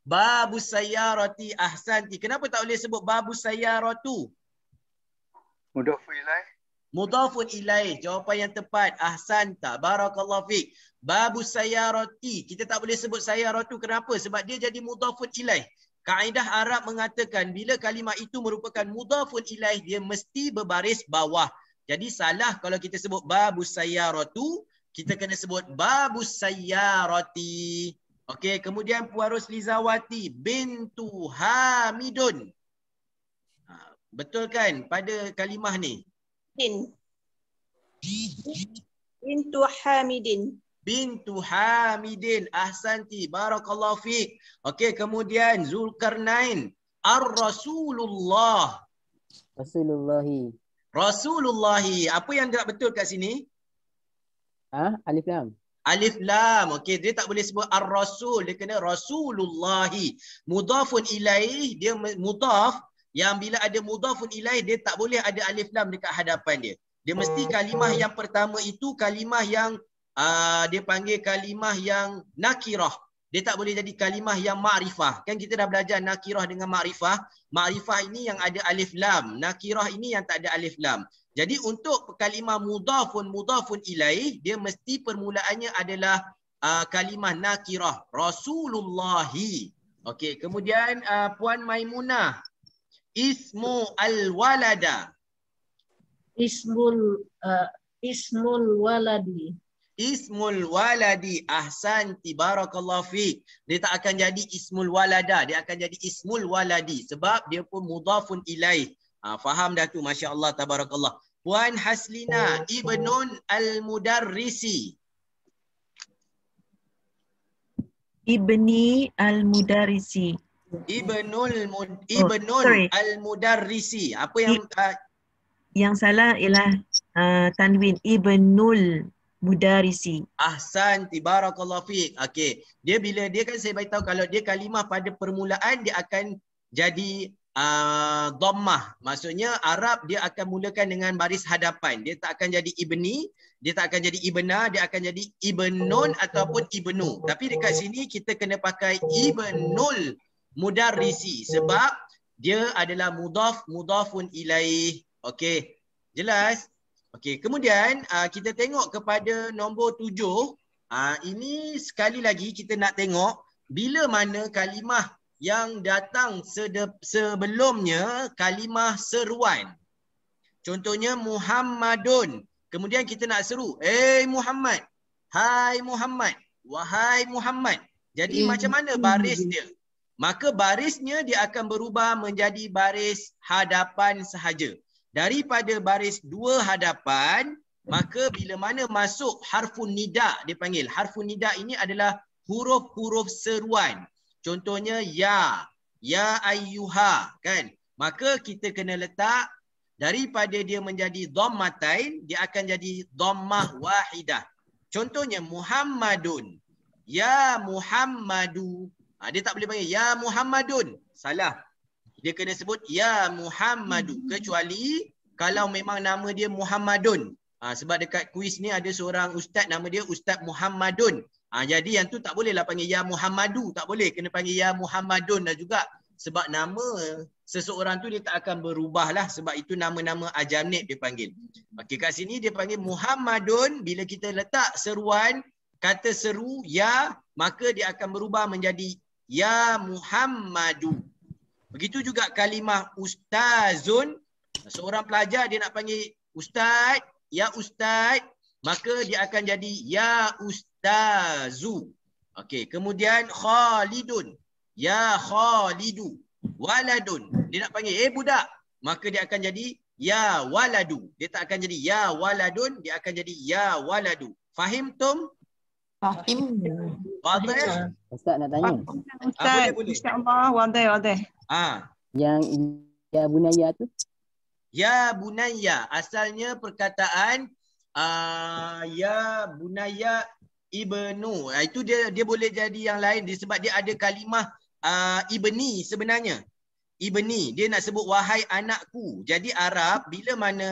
Babus sayyarati. Ahsanti. Kenapa tak boleh sebut babus sayyaratu? Mudhafun ilaih. Mudhafun ilaih. Jawapan yang tepat. Ahsanta. Barakallahu fiik. Babus sayyarati. Kita tak boleh sebut sayyaratu. Kenapa? Sebab dia jadi mudhafun ilaih. Kaedah Arab mengatakan bila kalimah itu merupakan mudhafun ilaih, dia mesti berbaris bawah. Jadi salah kalau kita sebut babus sayyaratu, kita kena sebut babus sayyarati. Okey, kemudian Puan Roslizawati bintu Hamidun. Betul kan pada kalimah ni? Bintu Hamidin. bintu Hamidin. Ahsanti, barakallahu fiik. Okey, kemudian Zulkarnain. Ar-Rasulullah. Rasulullahi. Rasulullahi. Apa yang tak betul kat sini? Alif lam. Alif lam. Okey, dia tak boleh sebut ar-rasul, dia kena rasulullahi. Mudhafun ilaih, dia mudhaf, yang bila ada mudhafun ilaih dia tak boleh ada alif lam dekat hadapan dia. Dia mesti kalimah yang pertama itu kalimah yang dia panggil kalimah yang nakirah. Dia tak boleh jadi kalimah yang ma'rifah. Kan kita dah belajar nakirah dengan ma'rifah. Ma'rifah ini yang ada alif lam, nakirah ini yang tak ada alif lam. Jadi untuk kalimah mudhafun ilaih, dia mesti permulaannya adalah kalimah nakirah, Rasulullahi. Okey, kemudian Puan Maimunah, ismu al-walada. Ismul waladi. Ismul waladi. Ahsanti, barakallahu fiik. Dia tak akan jadi ismul walada, dia akan jadi ismul waladi sebab dia pun mudhafun ilaih. Faham dah tu, masya-Allah, tabarakallah. Puan Haslina, ibnun al-mudarrisi. Ibni al-mudarrisi. Ibnul al-mudarrisi. Apa yang salah ialah tanwin ibnul mudarrisi. Ahsanti, barakallahu fiik. Okey. Dia bila dia kan saya beritahu kalau dia kalimah pada permulaan dia akan jadi dhammah. Maksudnya Arab dia akan mulakan dengan baris hadapan. Dia tak akan jadi ibni, dia tak akan jadi ibna, dia akan jadi ibnun ataupun ibnu. Tapi dekat sini kita kena pakai ibnul mudarrisi sebab dia adalah mudhafun ilaih. Okey. Jelas? Okey, kemudian kita tengok kepada nombor 7. Ini sekali lagi kita nak tengok bila mana kalimah yang datang sebelumnya kalimah seruan. Contohnya Muhammadun. Kemudian kita nak seru, Muhammad. Hai Muhammad. Wahai Muhammad. Jadi macam mana baris dia? Maka barisnya dia akan berubah menjadi baris hadapan sahaja. Daripada baris dua hadapan, maka bila mana masuk harfun nida, dia panggil. Harfun nida ini adalah huruf-huruf seruan. Contohnya ya ayyuha, kan? Maka kita kena letak daripada dia menjadi dhammatain, dia akan jadi dhammah wahidah. Contohnya Muhammadun. Ya Muhammadu. Dia tak boleh panggil ya Muhammadun. Salah. Dia kena sebut ya Muhammadu. Kecuali kalau memang nama dia Muhammadun. Sebab dekat kuis ni ada seorang ustaz, nama dia Ustaz Muhammadun. Jadi yang tu tak bolehlah panggil ya Muhammadu. Tak boleh. Kena panggil ya Muhammadun dah juga. Sebab nama seseorang tu dia tak akan berubah lah. Sebab itu nama-nama ajamid dia panggil. Okey, kat sini dia panggil Muhammadun. Bila kita letak seruan, kata seru ya, maka dia akan berubah menjadi ya Muhammadu. Begitu juga kalimah ustazun. Seorang pelajar dia nak panggil ustaz, ya ustaz, maka dia akan jadi ya ustazu. Okey, kemudian Khalidun. Ya Khalidu. Waladun. Dia nak panggil budak, maka dia akan jadi ya waladu. Dia tak akan jadi ya waladun, dia akan jadi ya waladu. Fahim tum? Fahim. Wadih? Ustaz nak tanya. Ustaz, insya-Allah wadih. Yang ya bunaya tu? Ya bunaya, asalnya perkataan ya bunaya ibnu. Itu dia boleh jadi yang lain sebab dia ada kalimah ibni sebenarnya. Ibni, dia nak sebut wahai anakku. Jadi Arab bila mana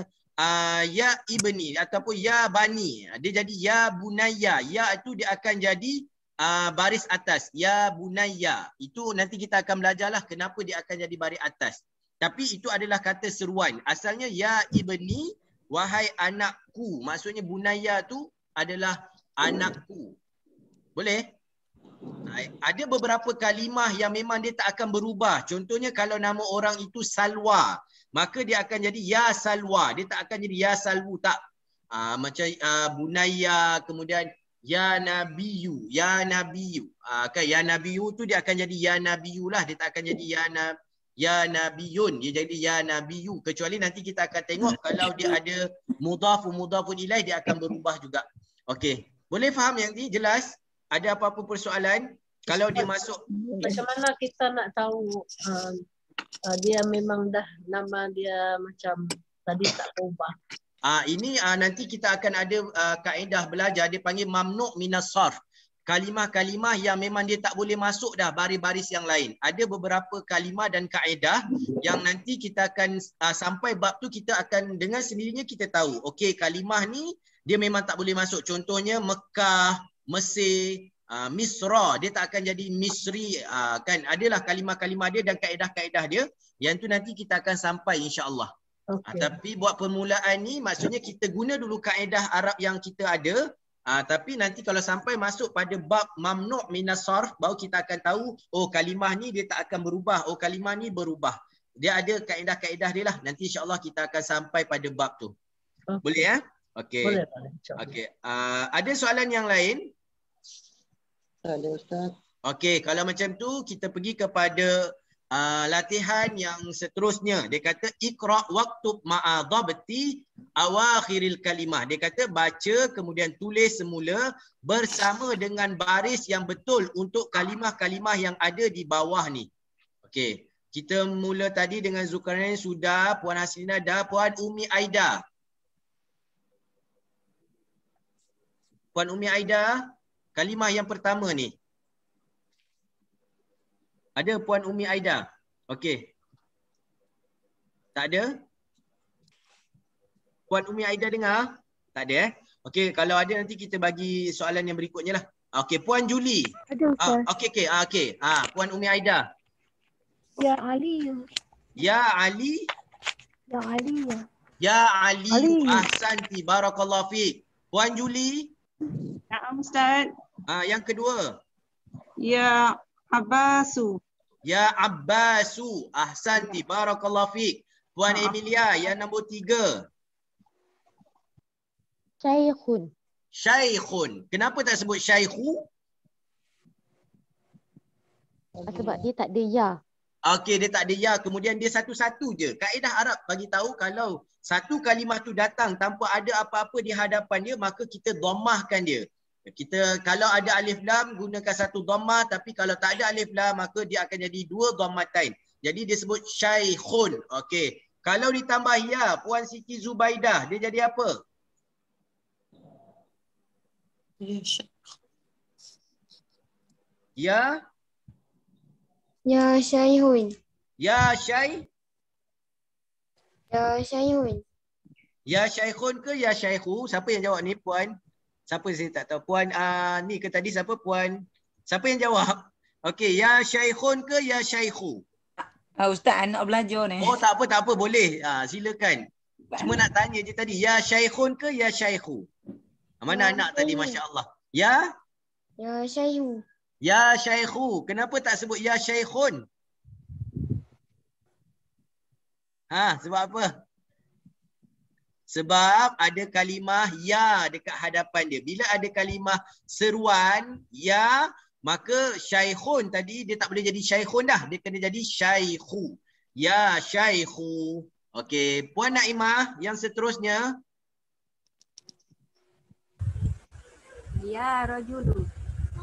ya ibni ataupun ya bani, dia jadi ya bunaya. Ya itu dia akan jadi baris atas, ya bunaya. Itu nanti kita akan belajarlah kenapa dia akan jadi baris atas. Tapi itu adalah kata seruan. Asalnya ya ibni, wahai anakku. Maksudnya bunaya tu adalah anakku. Boleh? Ada beberapa kalimah yang memang dia tak akan berubah. Contohnya kalau nama orang itu Salwa, maka dia akan jadi ya Salwa. Dia tak akan jadi ya Salwu, tak. Macam bunaya, kemudian ya Nabiyu, ya Nabiyu. Kan ya Nabiyu tu dia akan jadi ya Nabiyu lah. Dia tak akan jadi ya Nabiyun, dia jadi ya Nabiyu. Kecuali nanti kita akan tengok kalau dia ada mudhafun ilaih, dia akan berubah juga. Okey. Boleh faham yang ni? Jelas? Ada apa-apa persoalan? Kalau dia masuk. Macam mana kita nak tahu dia memang dah nama dia macam tadi tak berubah? Ini nanti kita akan ada kaedah belajar, dia panggil mamnu' minas sarf. Kalimah-kalimah yang memang dia tak boleh masuk dah baris-baris yang lain. Ada beberapa kalimah dan kaedah yang nanti kita akan sampai bab tu kita akan dengan sendirinya kita tahu. Okey, kalimah ni dia memang tak boleh masuk. Contohnya Mekah, Mesir, Misra, dia tak akan jadi Misri, kan. Adalah kalimah-kalimah dia dan kaedah-kaedah dia. Yang tu nanti kita akan sampai insya-Allah. Okay. Tapi buat permulaan ni maksudnya kita guna dulu kaedah Arab yang kita ada. Tapi nanti kalau sampai masuk pada bab mamnu' minas sarf, baru kita akan tahu, oh kalimah ni dia tak akan berubah, oh kalimah ni berubah. Dia ada kaedah-kaedah dia lah. Nanti insya-Allah kita akan sampai pada bab tu. Okay. Boleh ya? Okey. Boleh. Okey. Ada soalan yang lain? Ada Ustaz. Okey, kalau macam tu kita pergi kepada latihan yang seterusnya. Dia kata iqra waktub ma'a dhabti awakhiril kalimah. Dia kata baca kemudian tulis semula bersama dengan baris yang betul untuk kalimah-kalimah yang ada di bawah ni. Okey, kita mula tadi dengan Zulkarnain sudah, Puan Haslina dah, Puan Umi Aida. Puan Umi Aida, kalimah yang pertama ni. Ada Puan Umi Aida? Okey. Tak ada? Puan Umi Aida dengar? Tak ada Okey, kalau ada nanti kita bagi soalan yang berikutnya lah. Okey, Puan Juli. Ada Ustaz. Okey. Puan Umi Aida. Ya Ali. Ya Ali. Ya Ali. Ya Ali. Ahsanti, barakallahu fiik. Puan Juli. Naam Ustaz. Yang kedua. Ya Abbasu. Ya Abbasu. Ahsanti, barakallahu fiik. Puan Emilia yang nombor 3. Syaikhun. Syaikhun. Kenapa tak sebut syaikhu? Sebab dia tak ada ya. Okey, dia tak ada ya. Kemudian dia satu-satu je. Kaedah Arab bagi tahu kalau satu kalimah tu datang tanpa ada apa-apa di hadapan dia, maka kita dhammahkan dia. Kita kalau ada alif lam gunakan satu dhammah, tapi kalau tak ada alif lam maka dia akan jadi dua dhammatain. Jadi dia sebut syaikhun. Okey. Kalau ditambah ya, Puan Siti Zubaidah, dia jadi apa? Ya. Ya Syaihun. Ya Syai. Ya Syaihun. Ya Syaikhun ke ya Syaikhu? Siapa yang jawab ni, Puan? Siapa saya tak tahu. Puan ni ke tadi siapa, Puan? Siapa yang jawab? Okey, ya Syaikhun ke ya Syaikhu? Ustaz nak belajar ni. Oh, tak apa, boleh. Silakan. Cuma nak tanya je tadi, ya Syaikhun ke ya Syaikhu? Mana anak tadi, masya-Allah. Ya? Ya Syaikhu. Ya Syaikhu. Kenapa tak sebut ya Syaikhun? Sebab apa? Sebab ada kalimah ya dekat hadapan dia. Bila ada kalimah seruan ya, maka syaikhun tadi dia tak boleh jadi syaikhun dah. Dia kena jadi syaikhu. Ya syaikhu. Okey, Puan Naimah yang seterusnya. Ya rajulu.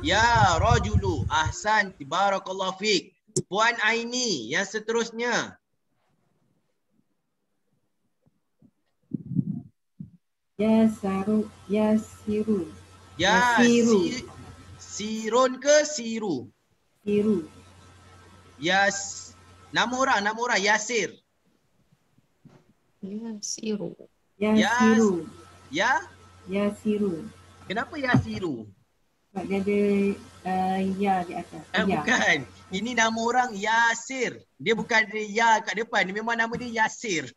Ya rajulu. Ahsan, barakallahu fiik. Puan Aini yang seterusnya. Yasiru. Ya, sirun ke siru? Siru. Yas, nama orang Yasir. Yasiru. Yasiru. Ya? Yasiru. Kenapa Yasiru? Sebab dia ada ya di atas. Bukan. Ini nama orang Yasir. Dia bukan ada ya kat depan. Dia memang nama dia Yasir.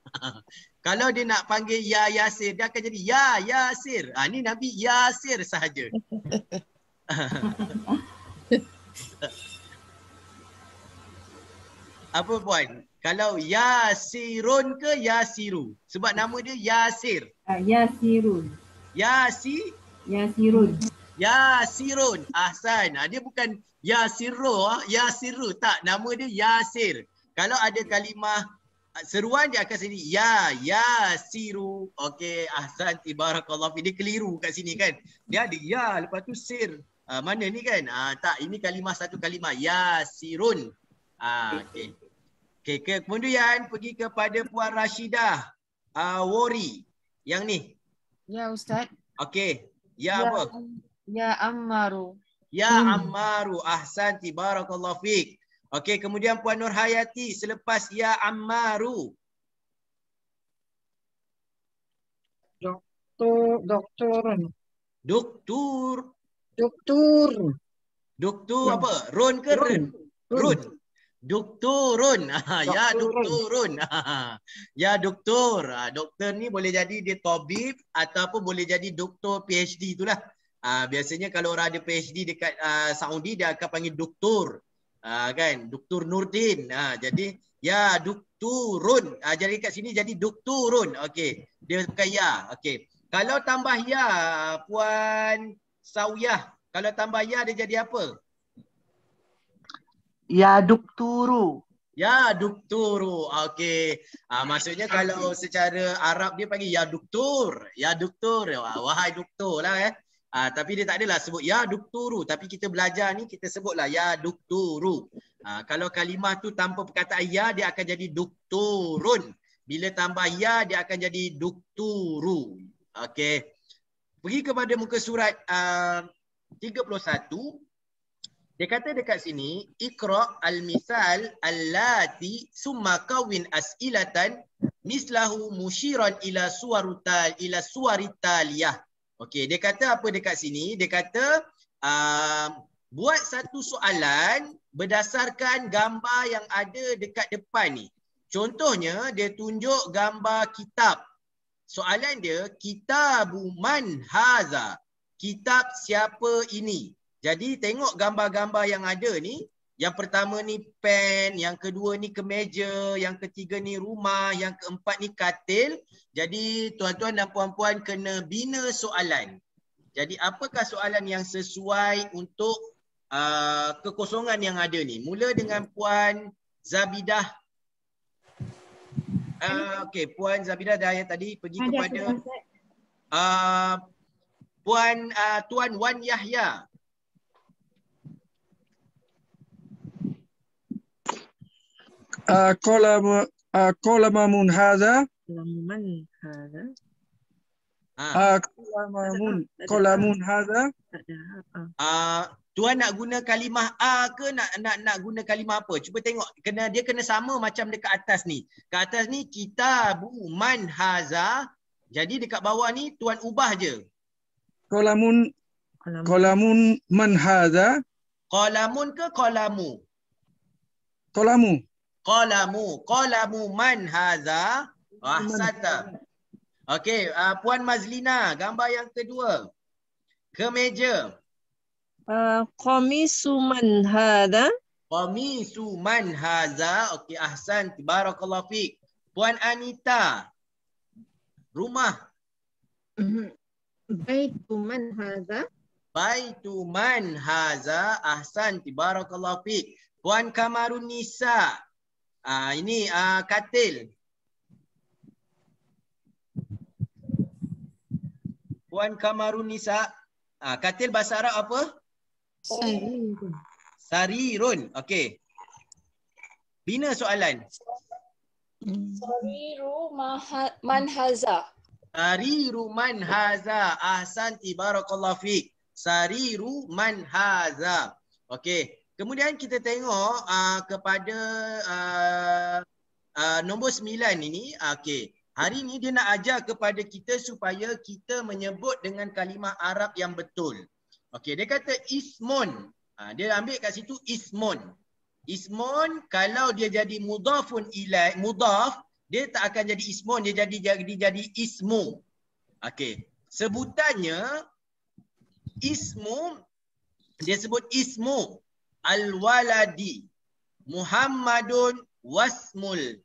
Kalau dia nak panggil ya Yasir, dia akan jadi ya Yasir. Ni Nabi Yasir sahaja. Apa Puan? Kalau Yasirun ke Yasiru? Sebab nama dia Yasir. Yasirun. Yasirun. Yasirun. Ahsan. Dia bukan Yasiru. Tak. Nama dia Yasir. Kalau ada kalimah seruan dia akan sini ya siru. Okey, ahsanti barakallahu fi. Dia keliru kat sini kan. Dia ada ya lepas tu sir. Mana ni kan? Tak, ini kalimah satu kalimah ya sirun. Okey. Okey, kemudian pergi kepada Puan Rashidah. Wori. Yang ni. Ya Ustaz. Okey. Ya apa? Ya Ammaru. Ya Ammaru. Ahsanti barakallahu fiik. Okey, kemudian Puan Nurhayati selepas ya Ammaru. Doktor. Doktor apa? Run ke ren? Run. Doktorun. Ya doktorun. Ya doktor. Doktor ni boleh jadi dia tabib ataupun boleh jadi doktor PhD itulah. Biasanya kalau orang ada PhD dekat Saudi dia akan panggil doktor. Kan? Doktor Nurdin. Jadi ya doktorun. Jadi kat sini jadi doktorun. Okey. Dia bukan ya. Okey. Kalau tambah ya Puan Sawiyah. Kalau tambah ya dia jadi apa? Ya dokturu. Ya dokturu. Okey. Maksudnya kalau secara Arab dia panggil ya doktor. Ya doktor. Wahai doktor lah tapi dia tak adalah sebut ya dokturu. Tapi kita belajar ni kita sebutlah ya dokturu. Kalau kalimah tu tanpa perkataan ya dia akan jadi doktorun. Bila tambah ya dia akan jadi dokturu. Okey. Pergi kepada muka surat 31. Dia kata dekat sini, Iqra' al-misal allati summa kawin as'ilatan mislahu musyiran ila suwaritaliyah. Okey, dia kata apa dekat sini? Dia kata buat satu soalan berdasarkan gambar yang ada dekat depan ni. Contohnya dia tunjuk gambar kitab. Soalan dia, kitabu man haza? Kitab siapa ini? Jadi tengok gambar-gambar yang ada ni. Yang pertama ni pen, yang kedua ni kemeja, yang ketiga ni rumah, yang keempat ni katil. Jadi tuan-tuan dan puan-puan kena bina soalan. Jadi apakah soalan yang sesuai untuk kekosongan yang ada ni? Mula dengan Puan Zabidah. Okey, Puan Zabidah dah yang tadi pergi kepada Tuan Wan Yahya. Qalamun hadha. Qalamun hadha. Tuan nak guna kalimah ke nak guna kalimah apa? Cuba tengok. Dia kena sama macam dekat atas ni. Kat atas ni kitabu man haza. Jadi dekat bawah ni tuan ubah je. Qalamun man hadha. Qalamun ke qalamu? Qalamu. Qalamu man haza. Ahsanta. Okey, Puan Mazlina, gambar yang kedua. Kemeja. Qamisu man hadha. Qamisu man haza. Okey, ahsan. Barakallahu fiik. Puan Anita. Rumah. Baitu man hadha. Baitu man haza. Ahsan. Barakallahu fiik. Puan Kamarun Nisa. Ini katil. Puan Kamarun Nisa. Katil bahasa Arab apa? Sarirun. Sarirun. Okey. Bina soalan. Sariru man haza. Sariru man haza. Ahsanti barakallahu fiik. Sariru man haza. Okey. Kemudian kita tengok kepada nombor 9 ini. Okey. Hari ini dia nak ajar kepada kita supaya kita menyebut dengan kalimah Arab yang betul. Okey, dia kata ismun. Dia ambil kat situ ismun. Ismun kalau dia jadi mudhafun ilai, mudhaf, dia tak akan jadi ismun, dia jadi ismu. Okey. Sebutannya ismu, dia sebut ismu al-waladi Muhammadun wasmul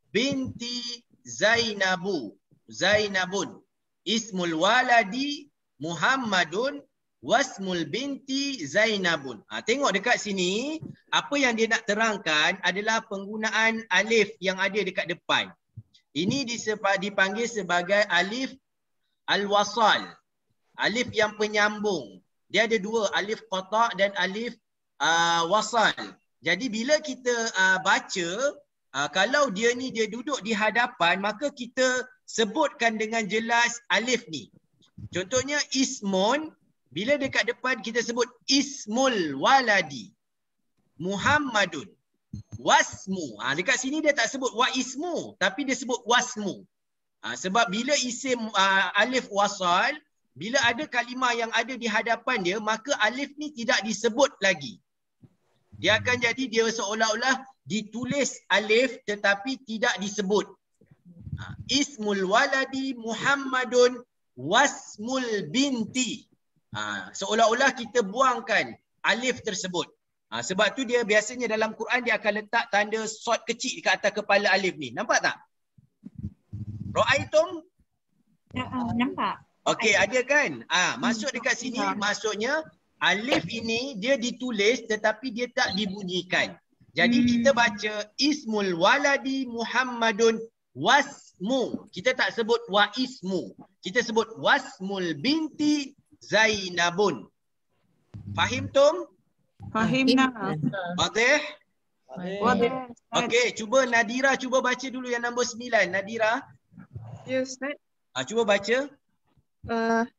binti Zainabun. Ismul waladi Muhammadun wasmul binti Zainabun. Tengok dekat sini, apa yang dia nak terangkan adalah penggunaan alif yang ada dekat depan. Ini dipanggil sebagai alif al-wasal. Alif yang penyambung. Dia ada dua, alif qata' dan alif wasal. Jadi bila kita baca, kalau dia duduk di hadapan, maka kita sebutkan dengan jelas alif ni. Contohnya ismun, bila dekat depan kita sebut ismul waladi Muhammadun wasmu. Dekat sini dia tak sebut wa ismu, tapi dia sebut wasmu. Sebab bila isim alif wasal, bila ada kalimah yang ada di hadapan dia, maka alif ni tidak disebut lagi. Dia akan jadi dia seolah-olah ditulis alif tetapi tidak disebut. Ismul waladi Muhammadun wasmul binti. Seolah-olah kita buangkan alif tersebut. Sebab tu dia biasanya dalam Quran dia akan letak tanda sod kecil kat atas kepala alif ni. Nampak tak? Ra'aitum? Nampak. Okey, ada kan? Masuk dekat sini maksudnya alif ini dia ditulis tetapi dia tak dibunyikan. Jadi kita baca ismul waladi Muhammadun wasmu. Kita tak sebut wa ismu. Kita sebut wasmul binti Zainabun. Fahim tum? Fahimna. Wadih? Okey, cuba Nadira cuba baca dulu yang nombor 9. Nadira. Ya Ustaz. Cuba baca.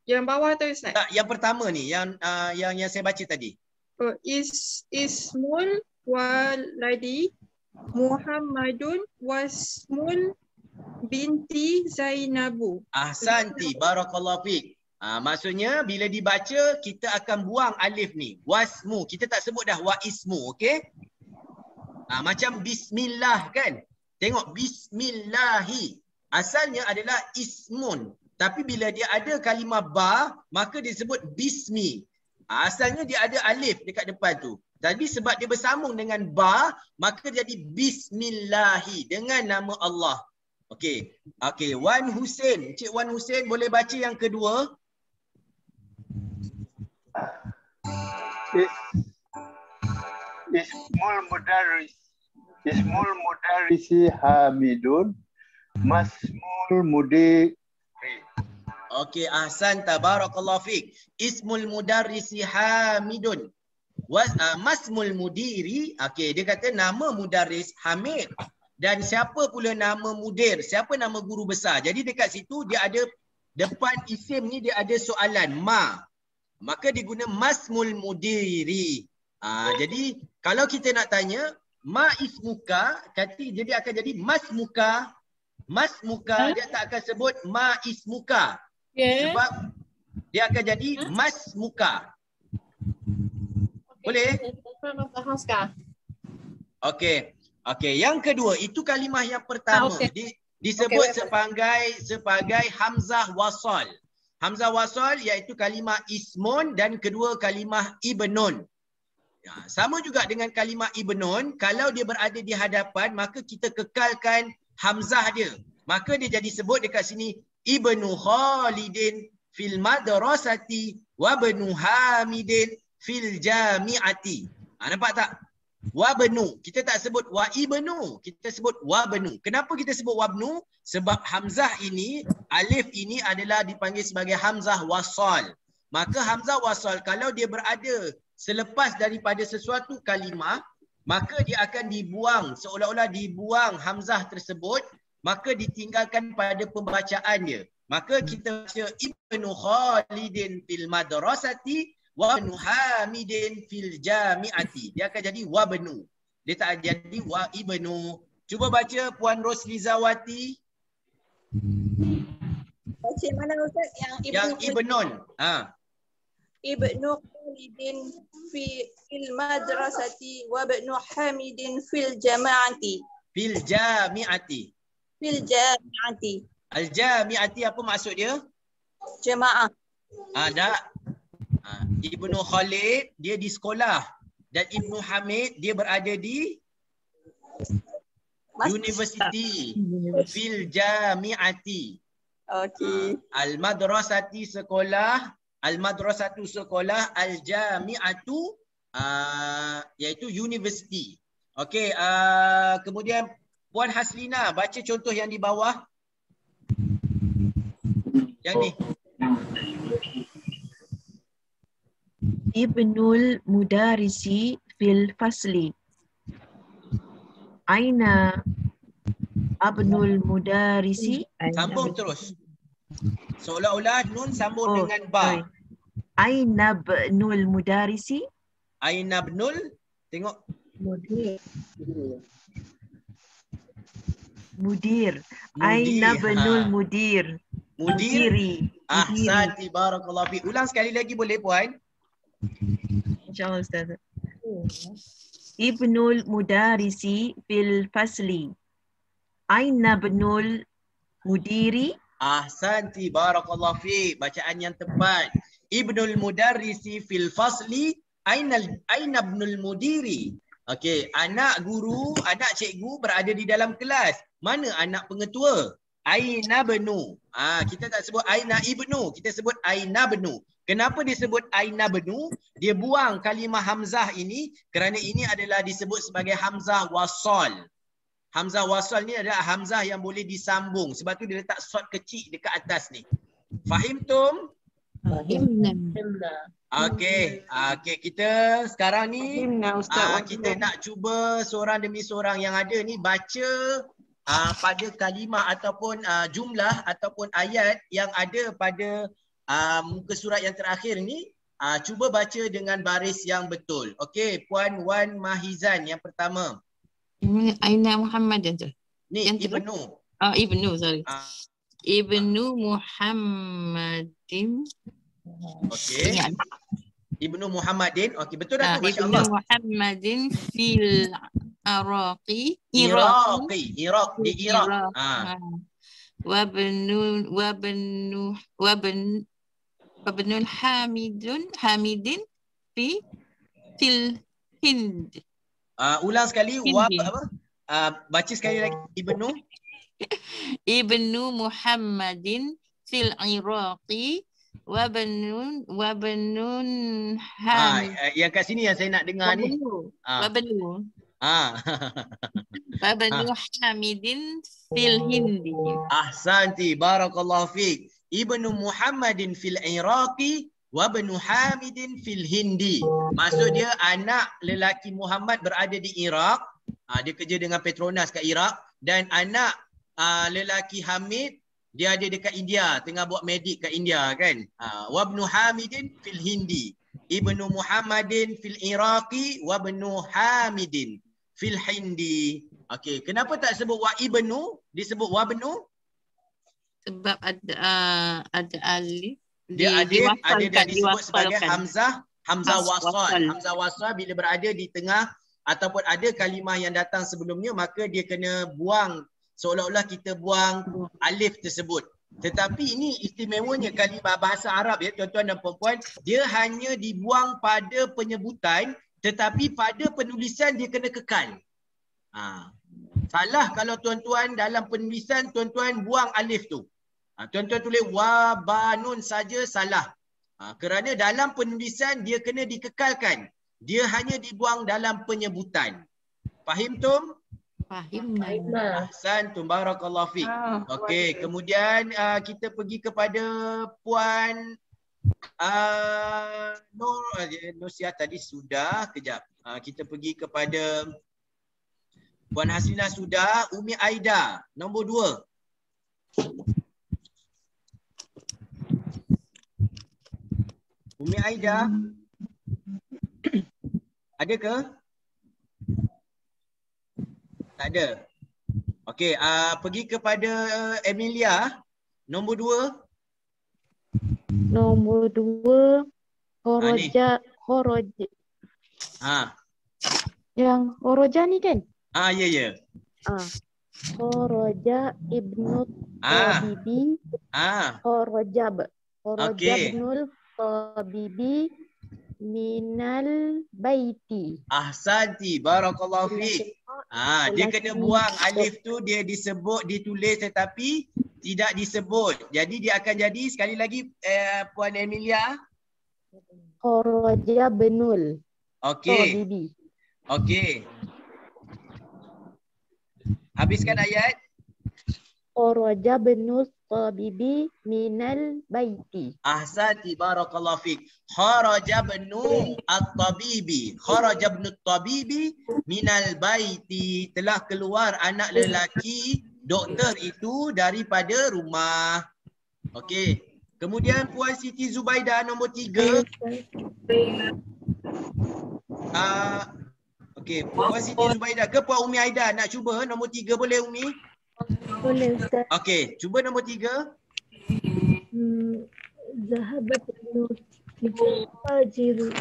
Yang bawah tu Ustaz. Tak, yang pertama ni yang saya baca tadi. Ismul waladi Muhammadun wasmul binti Zainabu. Ahsanti, barakallahu fiik. Maksudnya bila dibaca kita akan buang alif ni. Wasmu, kita tak sebut dah wa ismu, okey? Macam bismillah kan? Tengok bismillahi. Asalnya adalah ismun. Tapi bila dia ada kalimah ba, maka dia sebut bismi. Asalnya dia ada alif dekat depan tu. Tapi sebab dia bersambung dengan ba, maka jadi bismillahi dengan nama Allah. Okey. Okey, Wan Hussein. Cik Wan Hussein boleh baca yang kedua? Ismul mudarrisi Hamidun masmul mudiri. Okey, ahsan, tabarakallahu fiik. Ismul mudarrisi Hamidun masmul mudiri. Okey, dia kata nama mudarris Hamid. Dan siapa pula nama mudir? Siapa nama guru besar? Jadi dekat situ dia ada depan isim ni dia ada soalan ma. Maka diguna masmul mudiri. Jadi kalau kita nak tanya ma ismuka, jadi akan jadi masmuka. Masmuka dia tak akan sebut ma ismuka. Sebab dia akan jadi masmuka. Boleh? Okey. Okey, yang kedua itu kalimah yang pertama disebut sebagai hamzah wasal. Hamzah wasal iaitu kalimah ismun dan kedua kalimah ibnun. Sama juga dengan kalimah ibnun, kalau dia berada di hadapan maka kita kekalkan hamzah dia. Maka dia jadi sebut dekat sini ibnu Khalidin fil madrasati wa ibnu Hamidin fil jami'ati. Nampak tak? Wabnu. Kita tak sebut wa ibnu, kita sebut wabnu. Kenapa kita sebut wabnu? Sebab hamzah ini, alif ini adalah dipanggil sebagai hamzah wasal. Maka hamzah wasal kalau dia berada selepas daripada sesuatu kalimah, maka dia akan dibuang, seolah-olah dibuang hamzah tersebut, maka ditinggalkan pada pembacaan dia. Maka kita baca ibnu Khalidin fil madrasati wa ibnu Hamidin fil jami'ati. Dia akan jadi wabnu. Dia tak jadi wa ibnu. Cuba baca Puan Roslizawati. Baca mana Ustaz? Yang ibnun. Ibnu Khalidin fil madrasati wa ibnu Hamidin fil jama'ati. Fil jami'ati. Fil jami'ati. Al-jami'ati apa maksud dia? Jamaah. Tak. Ibnu Khalid dia di sekolah dan Ibnu Hamid dia berada di universiti. Fil jami'ati. Okey. Al-madrasati sekolah, Al-madrasatu sekolah, al-jami'atu iaitu university. Okey, kemudian Puan Haslina baca contoh yang di bawah. Yang ni. Ibnul mudarisi fil fasli. Aina abnul mudarisi. Sambung terus. Seolah-olah nun sambung dengan ba. Aina abnul mudarisi. Aina abnul. Tengok. Mudir. Aina abnul mudir. Mudiri. Ahsanti, barakallahu fiik. Ulang sekali lagi boleh Puan? InsyaAllah Ustaz. Ibnul mudarisi fil fasli. Aina ibnul mudiri. Ahsanti, barakallahu fiik. Bacaan yang tepat. Ibnul mudarisi fil fasli. Aina ibnul mudiri. Okey, anak guru, anak cikgu berada di dalam kelas. Mana anak pengetua? Aina benu. Kita tak sebut aina ibnu, kita sebut aina benu. Kenapa disebut aina benu? Dia buang kalimah hamzah ini kerana ini adalah disebut sebagai hamzah wasal. Hamzah wasal ni adalah hamzah yang boleh disambung. Sebab tu dia letak sod kecil dekat atas ni. Fahim tum? Fahimna. Okey, kita sekarang ni kita nak cuba seorang demi seorang yang ada ni baca pada kalimah ataupun jumlah ataupun ayat yang ada pada muka surat yang terakhir ni, cuba baca dengan baris yang betul. Okey, Puan Wan Mahizan yang pertama. Aina Muhammadan tu. Ni Ibnu. Ibnu, sorry. Ibnu Muhammadin. Okey. Ibnu Muhammadin. Okey, betul dah tu, masya-Allah. Ibnu Muhammadin fil Iraqi. Iraq di Iraq. Wabnul Hamidin fil Hind. Ulang sekali. Baca sekali lagi. Ibnu Muhammadin fil Iraqi. Wabnun yang kat sini yang saya nak dengar ni. Wabnu Hamidin fil Hindi. Ahsanti, barakallahu fiik. Ibnu Muhammadin fil Iraqi wa ibnu Hamidin fil Hindi. Maksud dia anak lelaki Muhammad berada di Iraq. Dia kerja dengan Petronas kat Iraq. Dan anak lelaki Hamid dia ada dekat India, tengah buat medik kat India kan. Wa ibnu Hamidin fil Hindi. Ibnu Muhammadin fil Iraqi wa ibnu Hamidin fil Hindi. Okey, kenapa tak sebut wa ibnu, disebut wa ibnu? Sebab ada alif. Dia ada disebut sebagai hamzah wasal. Hamzah wasal bila berada di tengah ataupun ada kalimah yang datang sebelumnya, maka dia kena buang, seolah-olah kita buang alif tersebut. Tetapi ini istimewanya kalimah bahasa Arab ya tuan-tuan dan puan-puan, dia hanya dibuang pada penyebutan tetapi pada penulisan dia kena kekal. Salah kalau tuan-tuan dalam penulisan tuan-tuan buang alif tu. Tuan-tuan tulis wabanun saja salah. Kerana dalam penulisan dia kena dikekalkan. Dia hanya dibuang dalam penyebutan. Fahim tum? Fahim. Ahsantum, barakallahu fiik. Okey, kemudian kita pergi kepada Puan Nusia tadi sudah. Kejap. Kita pergi kepada Puan Haslina sudah. Umi Aida nombor 2. Umi Aida. Ada ke? Tak ada. Okey, pergi kepada Emilia. Nombor 2. Nombor 2. Horoja. Yang horoja ni kan? Ya. Horoja ibnu Tabibi. Horojab. Horojabnul Tabibi minal baiti. Ahsanti, barakallahu fiik. Dia kena buang alif tu, dia disebut, ditulis tetapi tidak disebut. Jadi dia akan jadi, sekali lagi Puan Emilia, Kharaja benul. Okey. Tabibi. Okey. Habiskan ayat. Kharaja benul tabibi minal baiti. Ahsanti barakallahu fik. Kharaja ibnu at-tabibi. Kharaja ibnu at-tabibi minal baiti. Telah keluar anak lelaki doktor itu daripada rumah. Okey. Kemudian Puan Siti Zubaidah nombor 3. Okey, Puan Siti Zubaidah ke Puan Umi Aida nak cuba nombor 3 boleh Umi? Boleh Ustaz. Okey, cuba nombor 3. Zahabat al-tajiru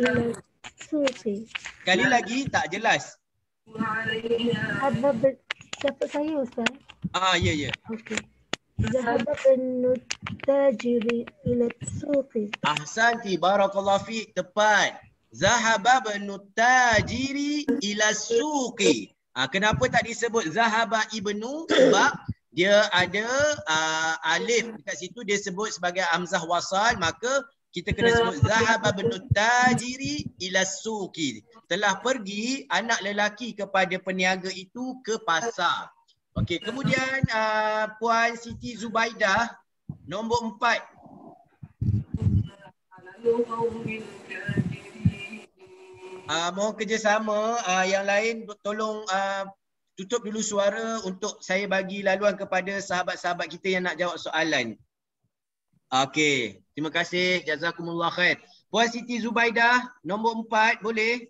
ila suqi. Sekali lagi tak jelas. Zahabat dapat saya Ustaz. Ya. Okey. Zahabat al-tajiri ila suqi. Ahsanti barakallahu fiik, tepat. Zahaba ibnu tajiri ila suqi. Kenapa tak disebut zahaba ibnu? Sebab dia ada alif dekat situ, dia sebut sebagai hamzah wasal, maka kita kena sebut zahaba ibnu tajiri ila suqi. Telah pergi anak lelaki kepada peniaga itu ke pasar. Okey, kemudian Puan Siti Zubaidah nombor 4. Mohon kerjasama yang lain tolong tutup dulu suara untuk saya bagi laluan kepada sahabat-sahabat kita yang nak jawab soalan. Okey, terima kasih. Jazakumullah khair. Puan Siti Zubaidah nombor 4 boleh?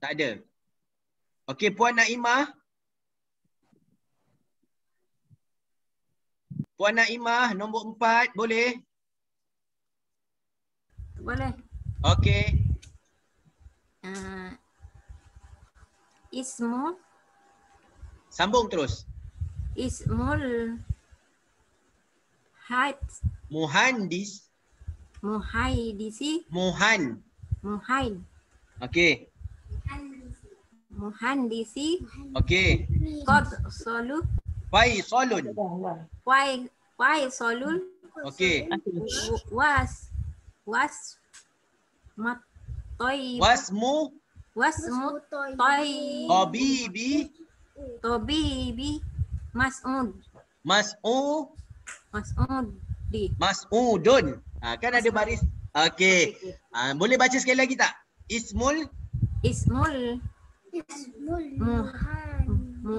Tak ada. Okey, Puan Naimah. Puan Naimah nombor 4 boleh? Boleh. Okey. Ismul. Sambung terus. Ismul Muhandis. Muhaidisi. Muhaid. Okey. Muhandisi. Okey. Qad solu. Faisalun. Faisalun. Okey. Wasmu Tabibi Mas'udun. Kan ada baris. Okey. Boleh baca sekali lagi tak? Ismul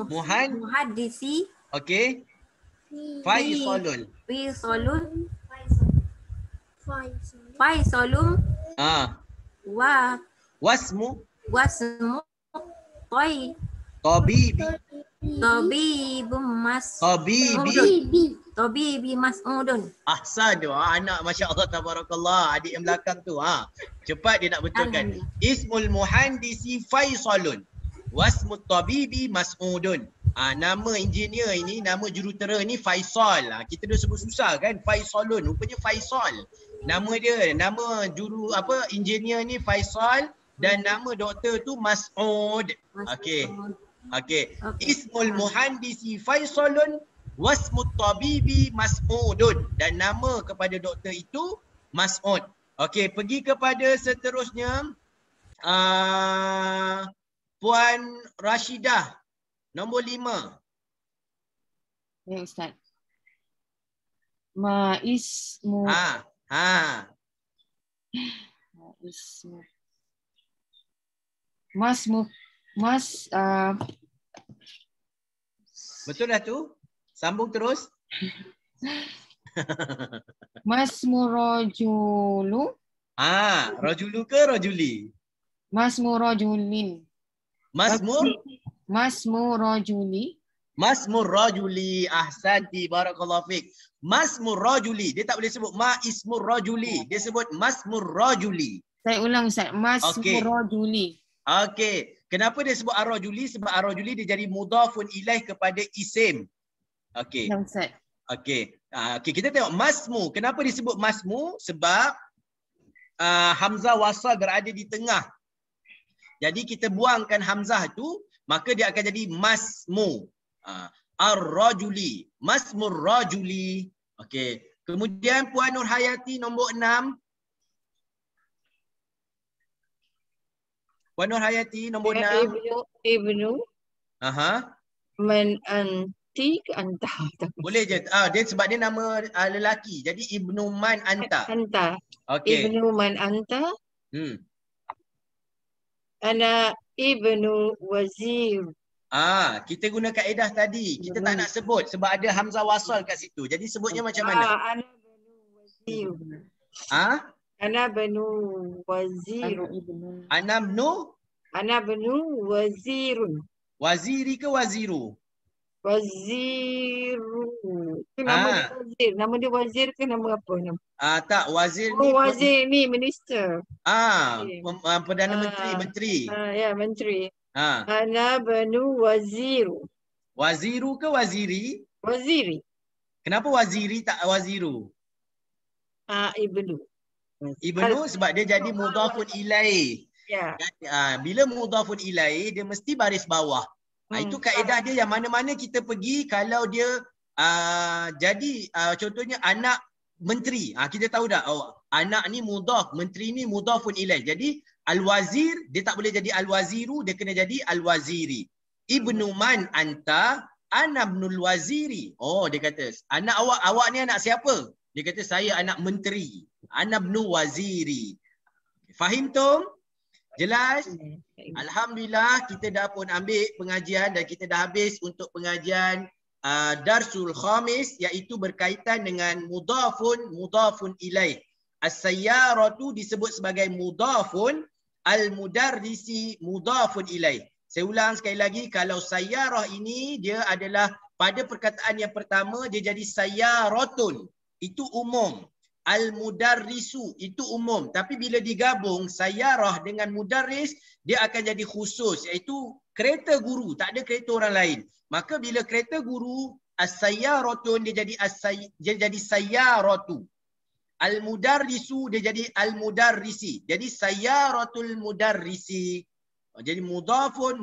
Muhaddisi. Okey. Faisalun. Faisalum. Wasmu Tabibi Mas'udun. Ahsan tu. Anak masya-Allah tabarakallah. Adik yang belakang tu. Cepat dia nak betulkan. Ismul Muhandisi Faisalun. Wasmu Tabibi Mas'udun. Nama engineer ini, nama jurutera ni Faisal. Kita dah sebut susah kan? Faisalun. Rupanya Faisal. Nama dia, nama engineer ni Faisal dan nama doktor tu Mas'ud. Okey. Ismul Muhandisi Faisalun wasmut tabibi Mas'udun, dan nama kepada doktor itu Mas'ud. Okey, pergi kepada seterusnya Puan Rashidah nombor 5. Ya Ustaz. Ismu betul dah tu? Sambung terus. Masmu rajulu. Rajulu ke rajuli? Masmu rajulin. Masmu rajuli. Masmur rajuli. Ahsanti barakallahu fiik. Masmur rajuli. Dia tak boleh sebut ma ismur rajuli. Dia sebut masmur rajuli. Saya ulang Ustaz. Masmur rajuli. Okey. Kenapa dia sebut ar-rajuli? Sebab ar-rajuli dia jadi mudhafun ilaih kepada isim. Okey. Ya Ustaz. Okey. Kita tengok masmu. Kenapa disebut masmu? Sebab hamzah wasal berada di tengah. Jadi kita buangkan hamzah tu, maka dia akan jadi masmu. Ar-rajuli, masmur rajuli. Okey. Kemudian Puan Nur Hayati nombor 6. Puan Nur Hayati nombor 6. Ibnu Aha. man anti anta. Boleh je. Dia sebab dia nama lelaki. Jadi Ibnu Man Anta. Anta. Okey. Ibnu man anta. Hmm. Ana ibnu wazir. Kita guna kaedah tadi. Kita tak nak sebut sebab ada hamzah wasal kat situ. Jadi sebutnya macam mana? Ana banu wazir. Ana banu wazir. Ana banu wazirun. Waziri ke waziru? Waziru. Nama dia wazir. Nama dia wazir ke nama apa? Tak, wazir ni. Wazir ni minister. Perdana Menteri. Ya, menteri. Ha. Ana banu waziru. Waziru ke waziri? Waziri. Kenapa waziri tak waziru? Ibnu. Ibnu sebab dia jadi mudhafun ilaih. Ya. Bila mudhafun ilaih dia mesti baris bawah. Itu kaedah dia yang mana-mana kita pergi kalau dia jadi contohnya anak menteri. Kita tahu dah anak ni mudhaf, menteri ni mudhafun ilaih. Jadi al-wazir dia tak boleh jadi al-waziru, dia kena jadi al-waziri. Ibnu man anta? Ana ibnul waziri. Dia kata, anak awak ni anak siapa? Dia kata saya anak menteri. Ana ibnu waziri. Fahim Tom? Jelas? Alhamdulillah kita dah pun ambil pengajian dan kita dah habis untuk pengajian Darsul Khamis, iaitu berkaitan dengan mudhafun ilaih. As-sayyaratu disebut sebagai mudhafun, al-mudarrisi mudhafun ilaih. Saya ulang sekali lagi, kalau sayyarah ini dia adalah pada perkataan yang pertama dia jadi sayyaratun, itu umum. Al-mudarrisu itu umum, tapi bila digabung sayyarah dengan mudarris dia akan jadi khusus, iaitu kereta guru, tak ada kereta orang lain. Maka bila kereta guru as-sayyaratun dia jadi sayyaratu. Al-mudarrisu dia jadi al-mudarrisi. Jadi sayyaratul mudarrisi. Jadi mudhafun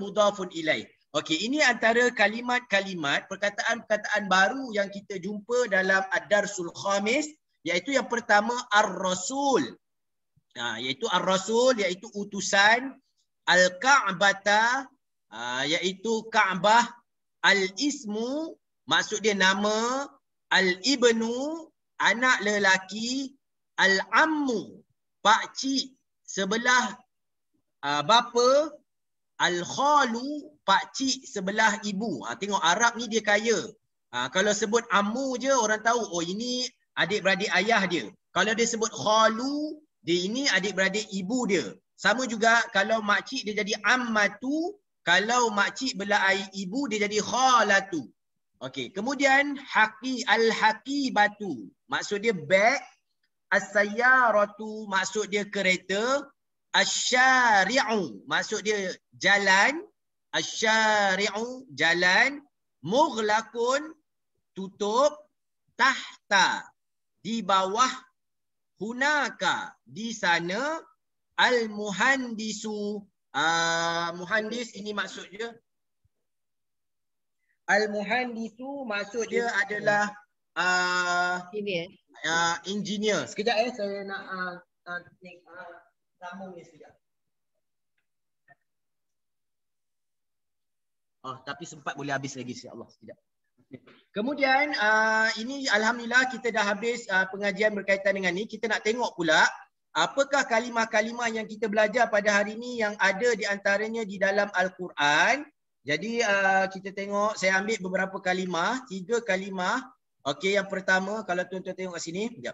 ilaih. Okey, ini antara kalimat-kalimat perkataan-perkataan baru yang kita jumpa dalam Ad-Darsul Khamis, iaitu yang pertama ar-rasul. Iaitu ar-rasul iaitu utusan, al-ka'bata iaitu Kaabah, al-ismu maksud dia nama, al-ibnu anak lelaki, al-ammu pakcik sebelah bapa, al-khalu pakcik sebelah ibu. Tengok Arab ni dia kaya. Kalau sebut ammu je orang tahu ini adik-beradik ayah dia. Kalau dia sebut khalu, dia ini adik-beradik ibu dia. Sama juga kalau makcik dia jadi ammatu, kalau makcik belah ibu dia jadi khalatu. Okey, kemudian al-haqibatu maksud dia beg, as-sayyaratu maksud dia kereta, asy-syari'u maksud dia jalan, asy-syari'u jalan, mughlaqun tutup, tahta di bawah, hunaka di sana, al-muhandisu muhandis ini maksud dia al-muhandisu maksud dia adalah engineer. Sekejap saya nak sambung ni sekejap. Tapi sempat boleh habis lagi insya-Allah sekejap. Kemudian ini alhamdulillah kita dah habis pengajian berkaitan dengan ni. Kita nak tengok pula apakah kalimah-kalimah yang kita belajar pada hari ini yang ada di antaranya di dalam Al-Quran. Jadi kita tengok, saya ambil beberapa kalimah, 3 kalimah. Okey, yang pertama kalau tuan-tuan tengok kat sini, sekejap.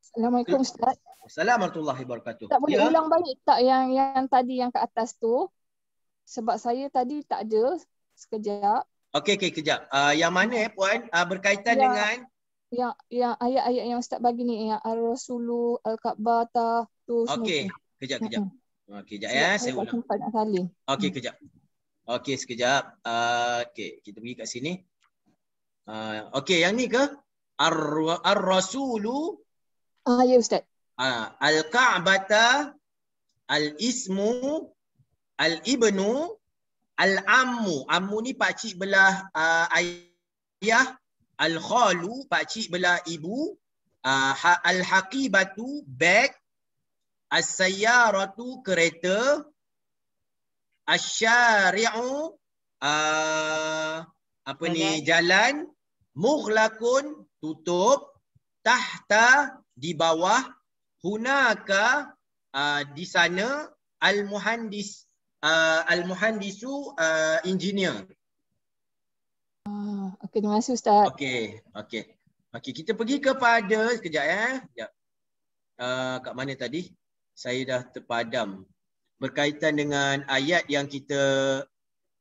Assalamualaikum Ustaz. Assalamualaikum warahmatullahi wabarakatuh. Tak boleh ulang balik tak yang tadi yang kat atas tu? Sebab saya tadi tak ada. Sekejap. Okey, kejap. Yang mana puan berkaitan dengan yang ayat-ayat yang Ustaz bagi ni, yang ar-rasulu, al-ka'bata tu semua. Okey, kejap. Okey, kejap ya, saya ulang. Okey, kejap. Okey, sekejap. Okey, kita pergi kat sini. Okey, yang ni ke? Ar-rasulu. Ya Ustaz. Al-ka'bata, al-ismu, al-ibnu, al-ammu. Ammu ni pakcik belah ayah. Al-khalu, pakcik belah ibu. Al-haqibatu, beg. As-sayyaratu, kereta. Asy-syari'u, apa ni, jalan. Mughlaqun, tutup. Tahta, di bawah. Hunaka, di sana. Al-muhandis, al-muhandisu, engineer. Okey, terima kasih Ustaz. Okey, kita pergi kepada sekejap Sekejap. Kat mana tadi? Saya dah terpadam. Berkaitan dengan ayat yang kita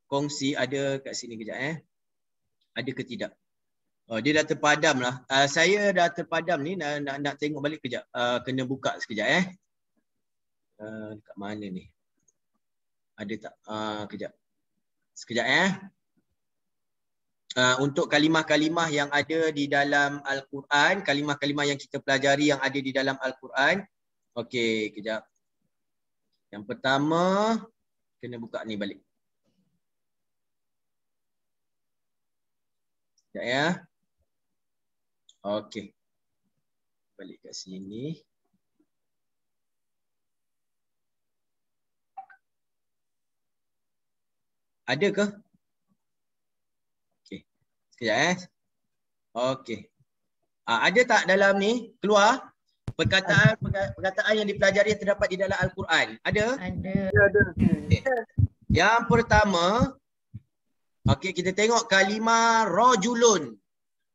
kongsi, ada kat sini kejap Ada ke tidak? Oh, dia dah terpadam lah. Saya dah terpadam ni, nak tengok balik kejap. Kena buka sekejap dekat mana ni? Ada tak? Kejap. Sekejap untuk kalimah-kalimah yang ada di dalam Al-Quran, kalimah-kalimah yang kita pelajari yang ada di dalam Al-Quran. Okey, kejap. Yang pertama, kena buka ni balik. Sekejap Okey. Balik kat sini. Ada ke? Okey. Sekejap Okey. Ada tak dalam ni? Keluar perkataan yang dipelajari terdapat di dalam Al-Quran. Ada? Ada. Okay. Yang pertama, okey, kita tengok kalimah rajulun.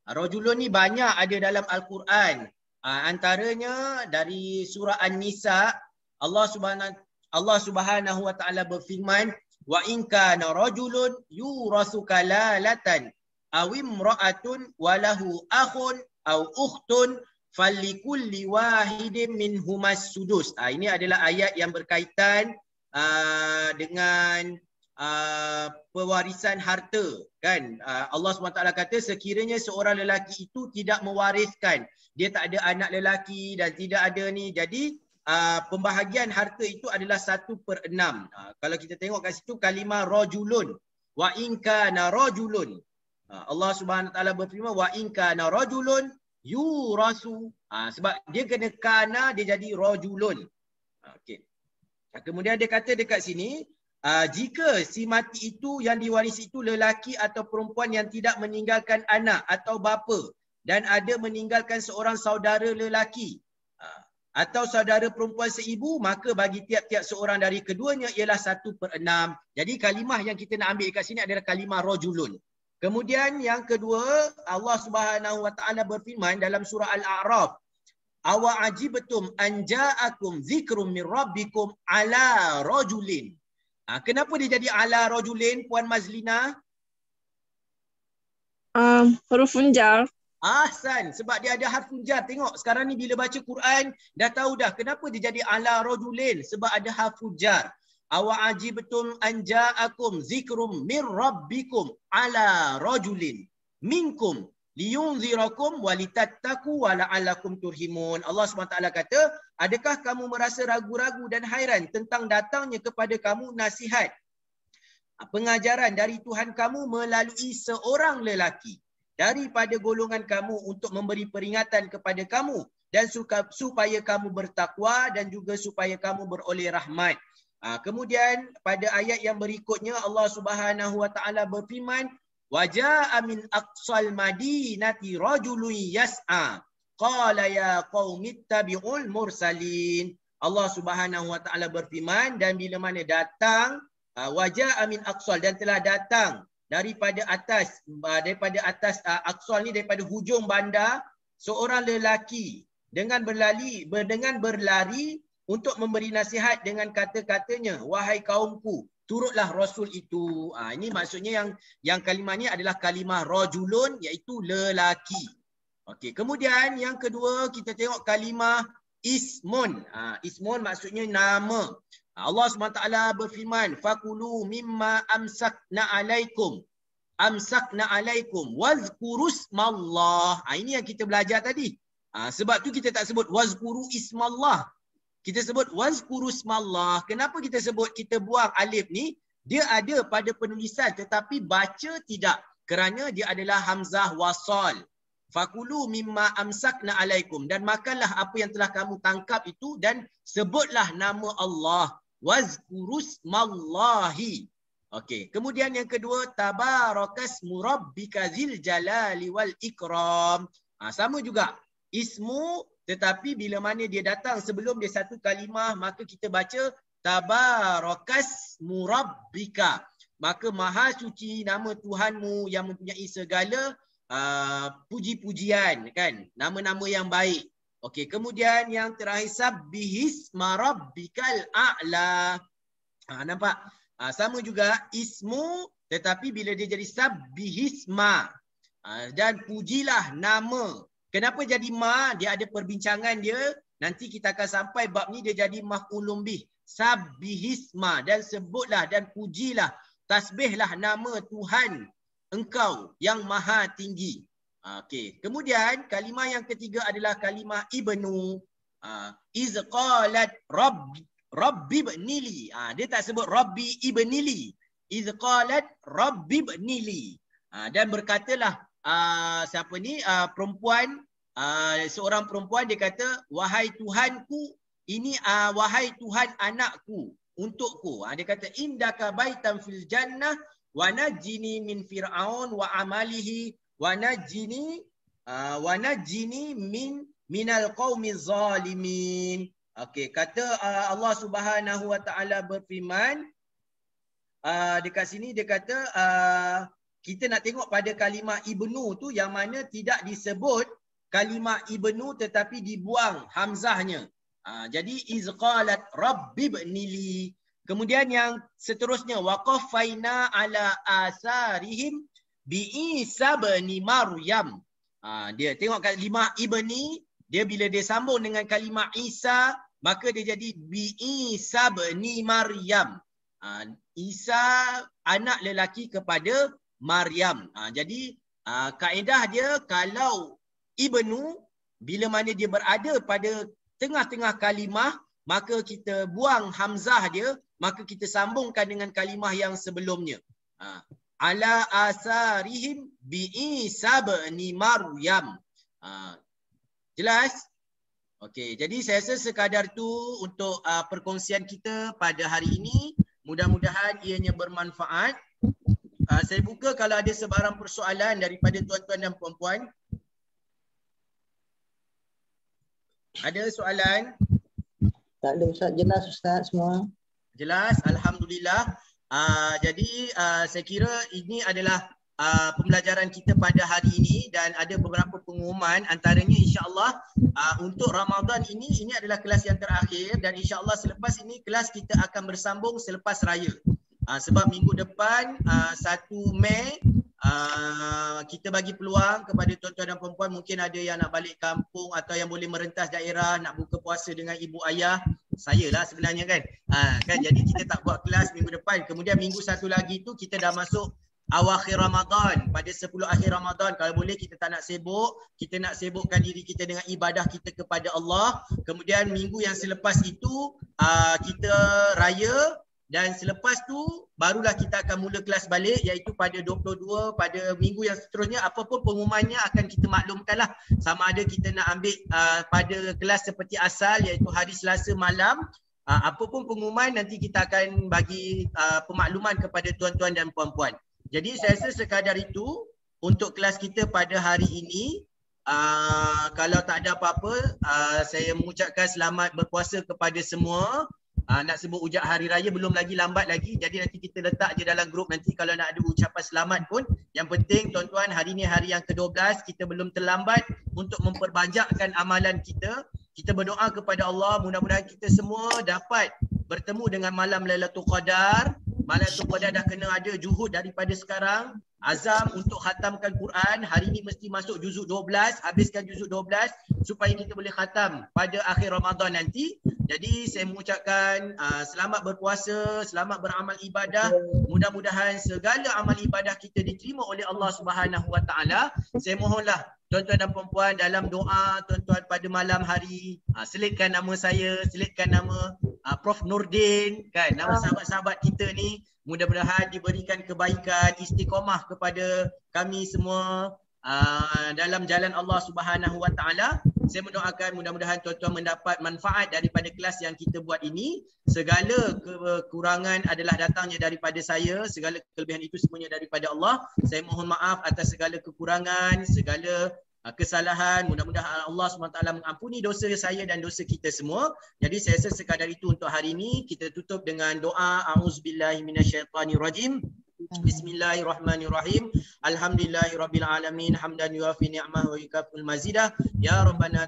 Rajulun ni banyak ada dalam Al-Quran. Antaranya dari surah An-Nisa, Allah Subhanahu wa taala berfirman, wa in kana rajulun yurasu kalalatan aw imra'atun walahu akhun aw ukhtun falikulli wahidin minhumas sudus. Ini adalah ayat yang berkaitan dengan pewarisan harta, kan? Allah SWT kata sekiranya seorang lelaki itu tidak mewariskan, dia tak ada anak lelaki dan tidak ada ni, jadi pembahagian harta itu adalah 1/6. Kalau kita tengok kat situ kalimah rajulun, wa in kana rajulun, Allah Subhanahu Wa Taala berfirman wa in kana rajulun yurasu, sebab dia kena kana, dia jadi rajulun. Okey. Kemudian dia kata dekat sini, jika si mati itu yang diwarisi itu lelaki atau perempuan yang tidak meninggalkan anak atau bapa dan ada meninggalkan seorang saudara lelaki atau saudara perempuan seibu, maka bagi tiap-tiap seorang dari keduanya ialah 1/6. Jadi kalimah yang kita nak ambil kat sini adalah kalimah rajulun. Kemudian yang kedua, Allah Subhanahu Wa Taala berfirman dalam surah Al-A'raf, awa ajibtum an ja'akum dzikrum min rabbikum ala rajulin. Kenapa dia jadi ala rajulin, Puan Mazlina? Huruf jar. Ahsan, sebab dia ada harfun jar. Tengok sekarang ni bila baca Quran dah tahu dah kenapa dia jadi ala rajulin, sebab ada harfun jar. Awa ajibtum an ja'akum dzikrum min rabbikum ala rajulin minkum liyunzirakum walitattaqu wa la'allakum turhimun. Allah SWT kata, adakah kamu merasa ragu-ragu dan hairan tentang datangnya kepada kamu nasihat, pengajaran dari Tuhan kamu melalui seorang lelaki daripada golongan kamu untuk memberi peringatan kepada kamu dan supaya kamu bertakwa dan juga supaya kamu beroleh rahmat. Kemudian pada ayat yang berikutnya Allah Subhanahu Wa Taala berfirman, waja'a min aqsal madinati rajulun yas'a qala ya qaumi ittabi'ul mursalin. Allah Subhanahu Wa Taala berfirman, dan bila mana datang waja'a min aqsal, dan telah datang daripada atas aqsal ni daripada hujung bandar seorang lelaki dengan berlari untuk memberi nasihat dengan kata-katanya, wahai kaumku, turutlah Rasul itu. Ini maksudnya yang kalimah ni adalah kalimah rajulun, iaitu lelaki. Okey, kemudian yang kedua kita tengok kalimah ismun. Ismun maksudnya nama. Allah SWT berfirman, fakulu mimma amsakna alaikum wazkuru ismallah. Ini yang kita belajar tadi. Sebab tu kita tak sebut wazkuru ismallah. Kita sebut wazkuru ismallah. Kenapa kita sebut, kita buang alif ni? Dia ada pada penulisan tetapi baca tidak, kerana dia adalah hamzah wasal. Fakulu mimma amsakna alaikum, dan makanlah apa yang telah kamu tangkap itu dan sebutlah nama Allah. Wazkurusmallahi. Okey, kemudian yang kedua, tabarakasmu rabbika zil jalali wal ikram. Sama juga, ismu, tetapi bila mana dia datang sebelum dia satu kalimah, maka kita baca tabarakasmu rabbika. Maka maha suci nama Tuhanmu yang mempunyai segala puji-pujian, kan, nama-nama yang baik. Okey, kemudian yang terakhir, sabbihisma rabbikal a'la. Nampak? Sama juga ismu, tetapi bila dia jadi sabbihisma, dan pujilah nama. Kenapa jadi ma? Dia ada perbincangan dia. Nanti kita akan sampai bab ni dia jadi maf'ulun bih. Sabbihisma, dan sebutlah dan pujilah, tasbihlah nama Tuhan engkau yang maha tinggi. Okey. Kemudian kalimah yang ketiga adalah kalimah ibnu. Iz qalat Rabbi ibnili. Dia tak sebut Rabbi ibnili. Iz qalat Rabbi ibnili. Dan berkatalah siapa ni, perempuan, seorang perempuan, dia kata, wahai Tuhanku, ini wahai Tuhan anakku untukku. Dia kata, indaka baitan fil jannah wa najjini min fir'aun wa amalihi wa najjini minal qaumiz zalimin. Okey, kata Allah Subhanahu wa taala berfirman dekat sini, dia kata kita nak tengok pada kalimah ibnu tu yang mana tidak disebut kalimah ibnu tetapi dibuang hamzahnya. Jadi iz qalat rabbi ibnili. Kemudian yang seterusnya, waqafaina ala asarihim bi Isa bin Maryam. Dia tengok kalimah ibni, dia bila dia sambung dengan kalimah Isa, maka dia jadi bi Isa bin Maryam. Isa anak lelaki kepada Maryam. Jadi kaedah dia, kalau ibnu bila mana dia berada pada tengah-tengah kalimah, maka kita buang hamzah dia, maka kita sambungkan dengan kalimah yang sebelumnya. Ala asarihim bi Isa bin Maryam. Jelas? Okey, jadi saya rasa sekadar tu untuk perkongsian kita pada hari ini. Mudah-mudahan ianya bermanfaat. Saya buka kalau ada sebarang persoalan daripada tuan-tuan dan puan-puan. Ada soalan? Tak ada Ustaz, jelas Ustaz semua. Jelas, alhamdulillah. Jadi saya kira ini adalah pembelajaran kita pada hari ini, dan ada beberapa pengumuman, antaranya insya-Allah untuk Ramadan ini adalah kelas yang terakhir, dan insya-Allah selepas ini kelas kita akan bersambung selepas raya. Sebab minggu depan 1 Mei kita bagi peluang kepada tuan-tuan dan puan-puan, mungkin ada yang nak balik kampung atau yang boleh merentas daerah nak buka puasa dengan ibu ayah. Saya lah sebenarnya kan. Kan jadi kita tak buat kelas minggu depan. Kemudian minggu satu lagi tu kita dah masuk awakhir Ramadan. Pada 10 akhir Ramadan, kalau boleh kita tak nak sibuk, kita nak sibukkan diri kita dengan ibadah kita kepada Allah. Kemudian minggu yang selepas itu kita raya, dan selepas tu barulah kita akan mula kelas balik, iaitu pada 22, pada minggu yang seterusnya. Apapun pengumumannya akan kita maklumkanlah, sama ada kita nak ambil pada kelas seperti asal, iaitu hari Selasa malam. Apapun pengumuman nanti kita akan bagi pemakluman kepada tuan-tuan dan puan-puan. Jadi saya rasa sekadar itu untuk kelas kita pada hari ini. Kalau tak ada apa-apa, saya mengucapkan selamat berpuasa kepada semua. Nak sebut ujak hari raya belum lagi, lambat lagi. Jadi nanti kita letak je dalam grup nanti kalau nak ada ucapan selamat pun. Yang penting tuan-tuan, hari ni hari yang ke-12, kita belum terlambat untuk memperbanjakkan amalan kita. Kita berdoa kepada Allah, mudah-mudahan kita semua dapat bertemu dengan malam Lailatul Qadar. Malam Lailatul Qadar dah kena ada juhud daripada sekarang. Azam untuk khatamkan Quran. Hari ni mesti masuk juzuk 12, habiskan juzuk 12 supaya kita boleh khatam pada akhir Ramadan nanti. Jadi saya mengucapkan selamat berpuasa, selamat beramal ibadah. Mudah-mudahan segala amal ibadah kita diterima oleh Allah Subhanahu Wa Taala. Saya mohonlah tuan-tuan dan puan-puan dalam doa tuan-tuan pada malam hari, selitkan nama saya, selitkan nama Prof Nurdin, kan, nama sahabat-sahabat kita ni. Mudah-mudahan diberikan kebaikan, istiqamah kepada kami semua. dalam jalan Allah Subhanahu Wa Taala. Saya mendoakan mudah-mudahan tuan-tuan mendapat manfaat daripada kelas yang kita buat ini. Segala kekurangan adalah datangnya daripada saya, segala kelebihan itu semuanya daripada Allah. Saya mohon maaf atas segala kekurangan, segala kesalahan. Mudah-mudahan Allah SWT mengampuni dosa saya dan dosa kita semua. Jadi saya rasa sekadar itu untuk hari ini. Kita tutup dengan doa. A'udzubillahi minasyaitanirrajim. Bismillahirrahmanirrahim. Alhamdulillahirabbil alamin hamdan yuafi ni'amahu wa yukafil mazidah. Ya Rabbana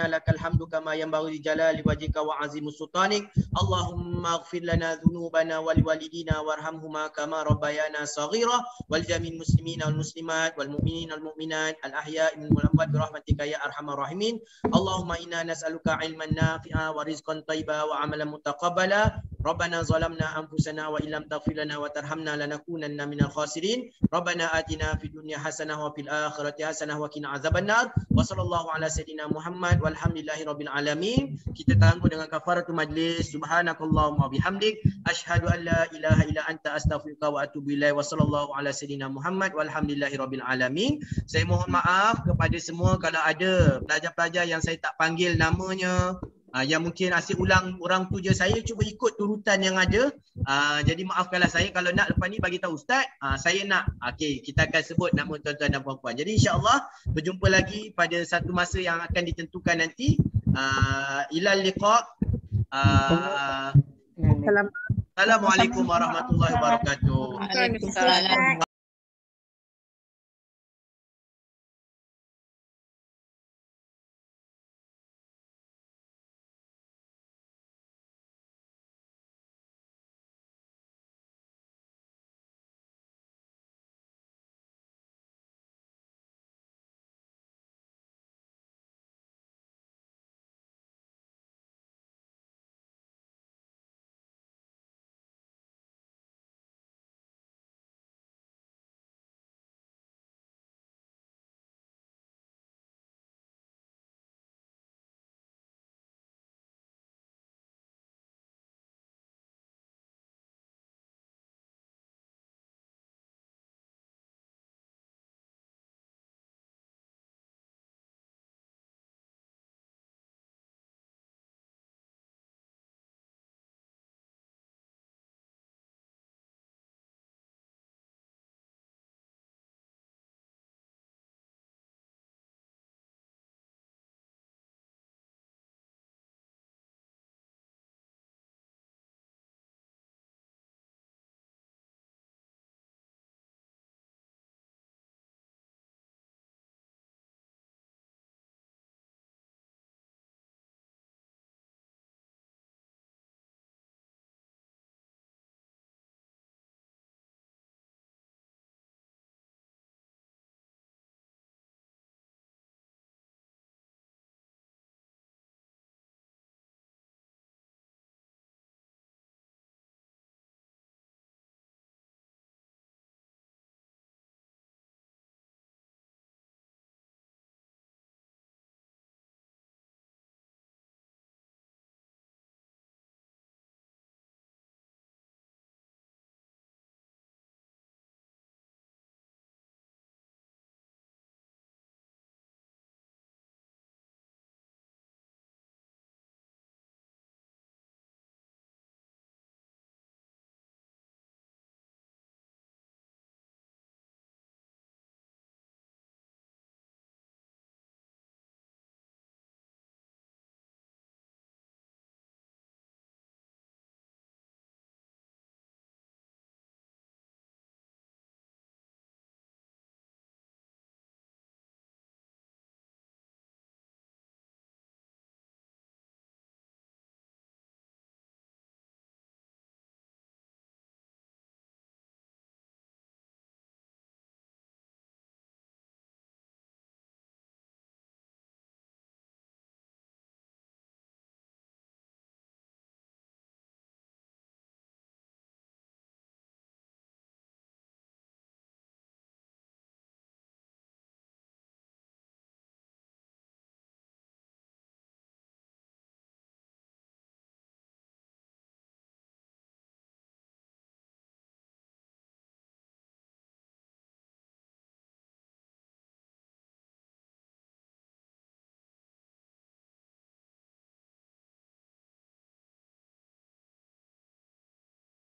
lakal hamdu kama yanbaghi li jalali wajhika wa azimi sultanik. Allahumma ighfir lana dhunubana wa liwalidina warhamhuma kama rabbayana shaghira wal jami'il muslimina wal muslimat wal mu'minina wal mu'minat al ahya'i minhum wal amwat bi rahmatika ya arhamar rahimin. Allahumma inna nas'aluka ilman nafi'a wa rizqan thayyiban wa amalan mutaqabbala. Rabbana zalamna anfusana wa illam taghfir lana wa tarhamna lanakunanna minal khasirin. Rabbana atina fid dunya hasanah wa fil akhirati hasanah wa qina azabannar. Wa sallallahu ala sayidina Muhammad walhamdulillahi rabbil alamin. Kita tangguh dengan kafaratul majlis. Subhanakallahumma bihamdik asyhadu an la ilaha illa anta astaghfiruka wa atubu ilaik. Wa sallallahu ala sayidina Muhammad walhamdulillahi rabbil alamin. Saya mohon maaf kepada semua kalau ada pelajar-pelajar yang saya tak panggil namanya, yang mungkin asyik ulang orang tu je. Saya cuba ikut turutan yang ada. Jadi maafkanlah saya. Kalau nak lepas ni bagi tahu Ustaz, saya nak. Okey, kita akan sebut nama tuan-tuan dan puan-puan. Jadi insya-Allah berjumpa lagi pada satu masa yang akan ditentukan nanti. Ilal liqa. Assalamualaikum warahmatullahi wabarakatuh. Waalaikumsalam.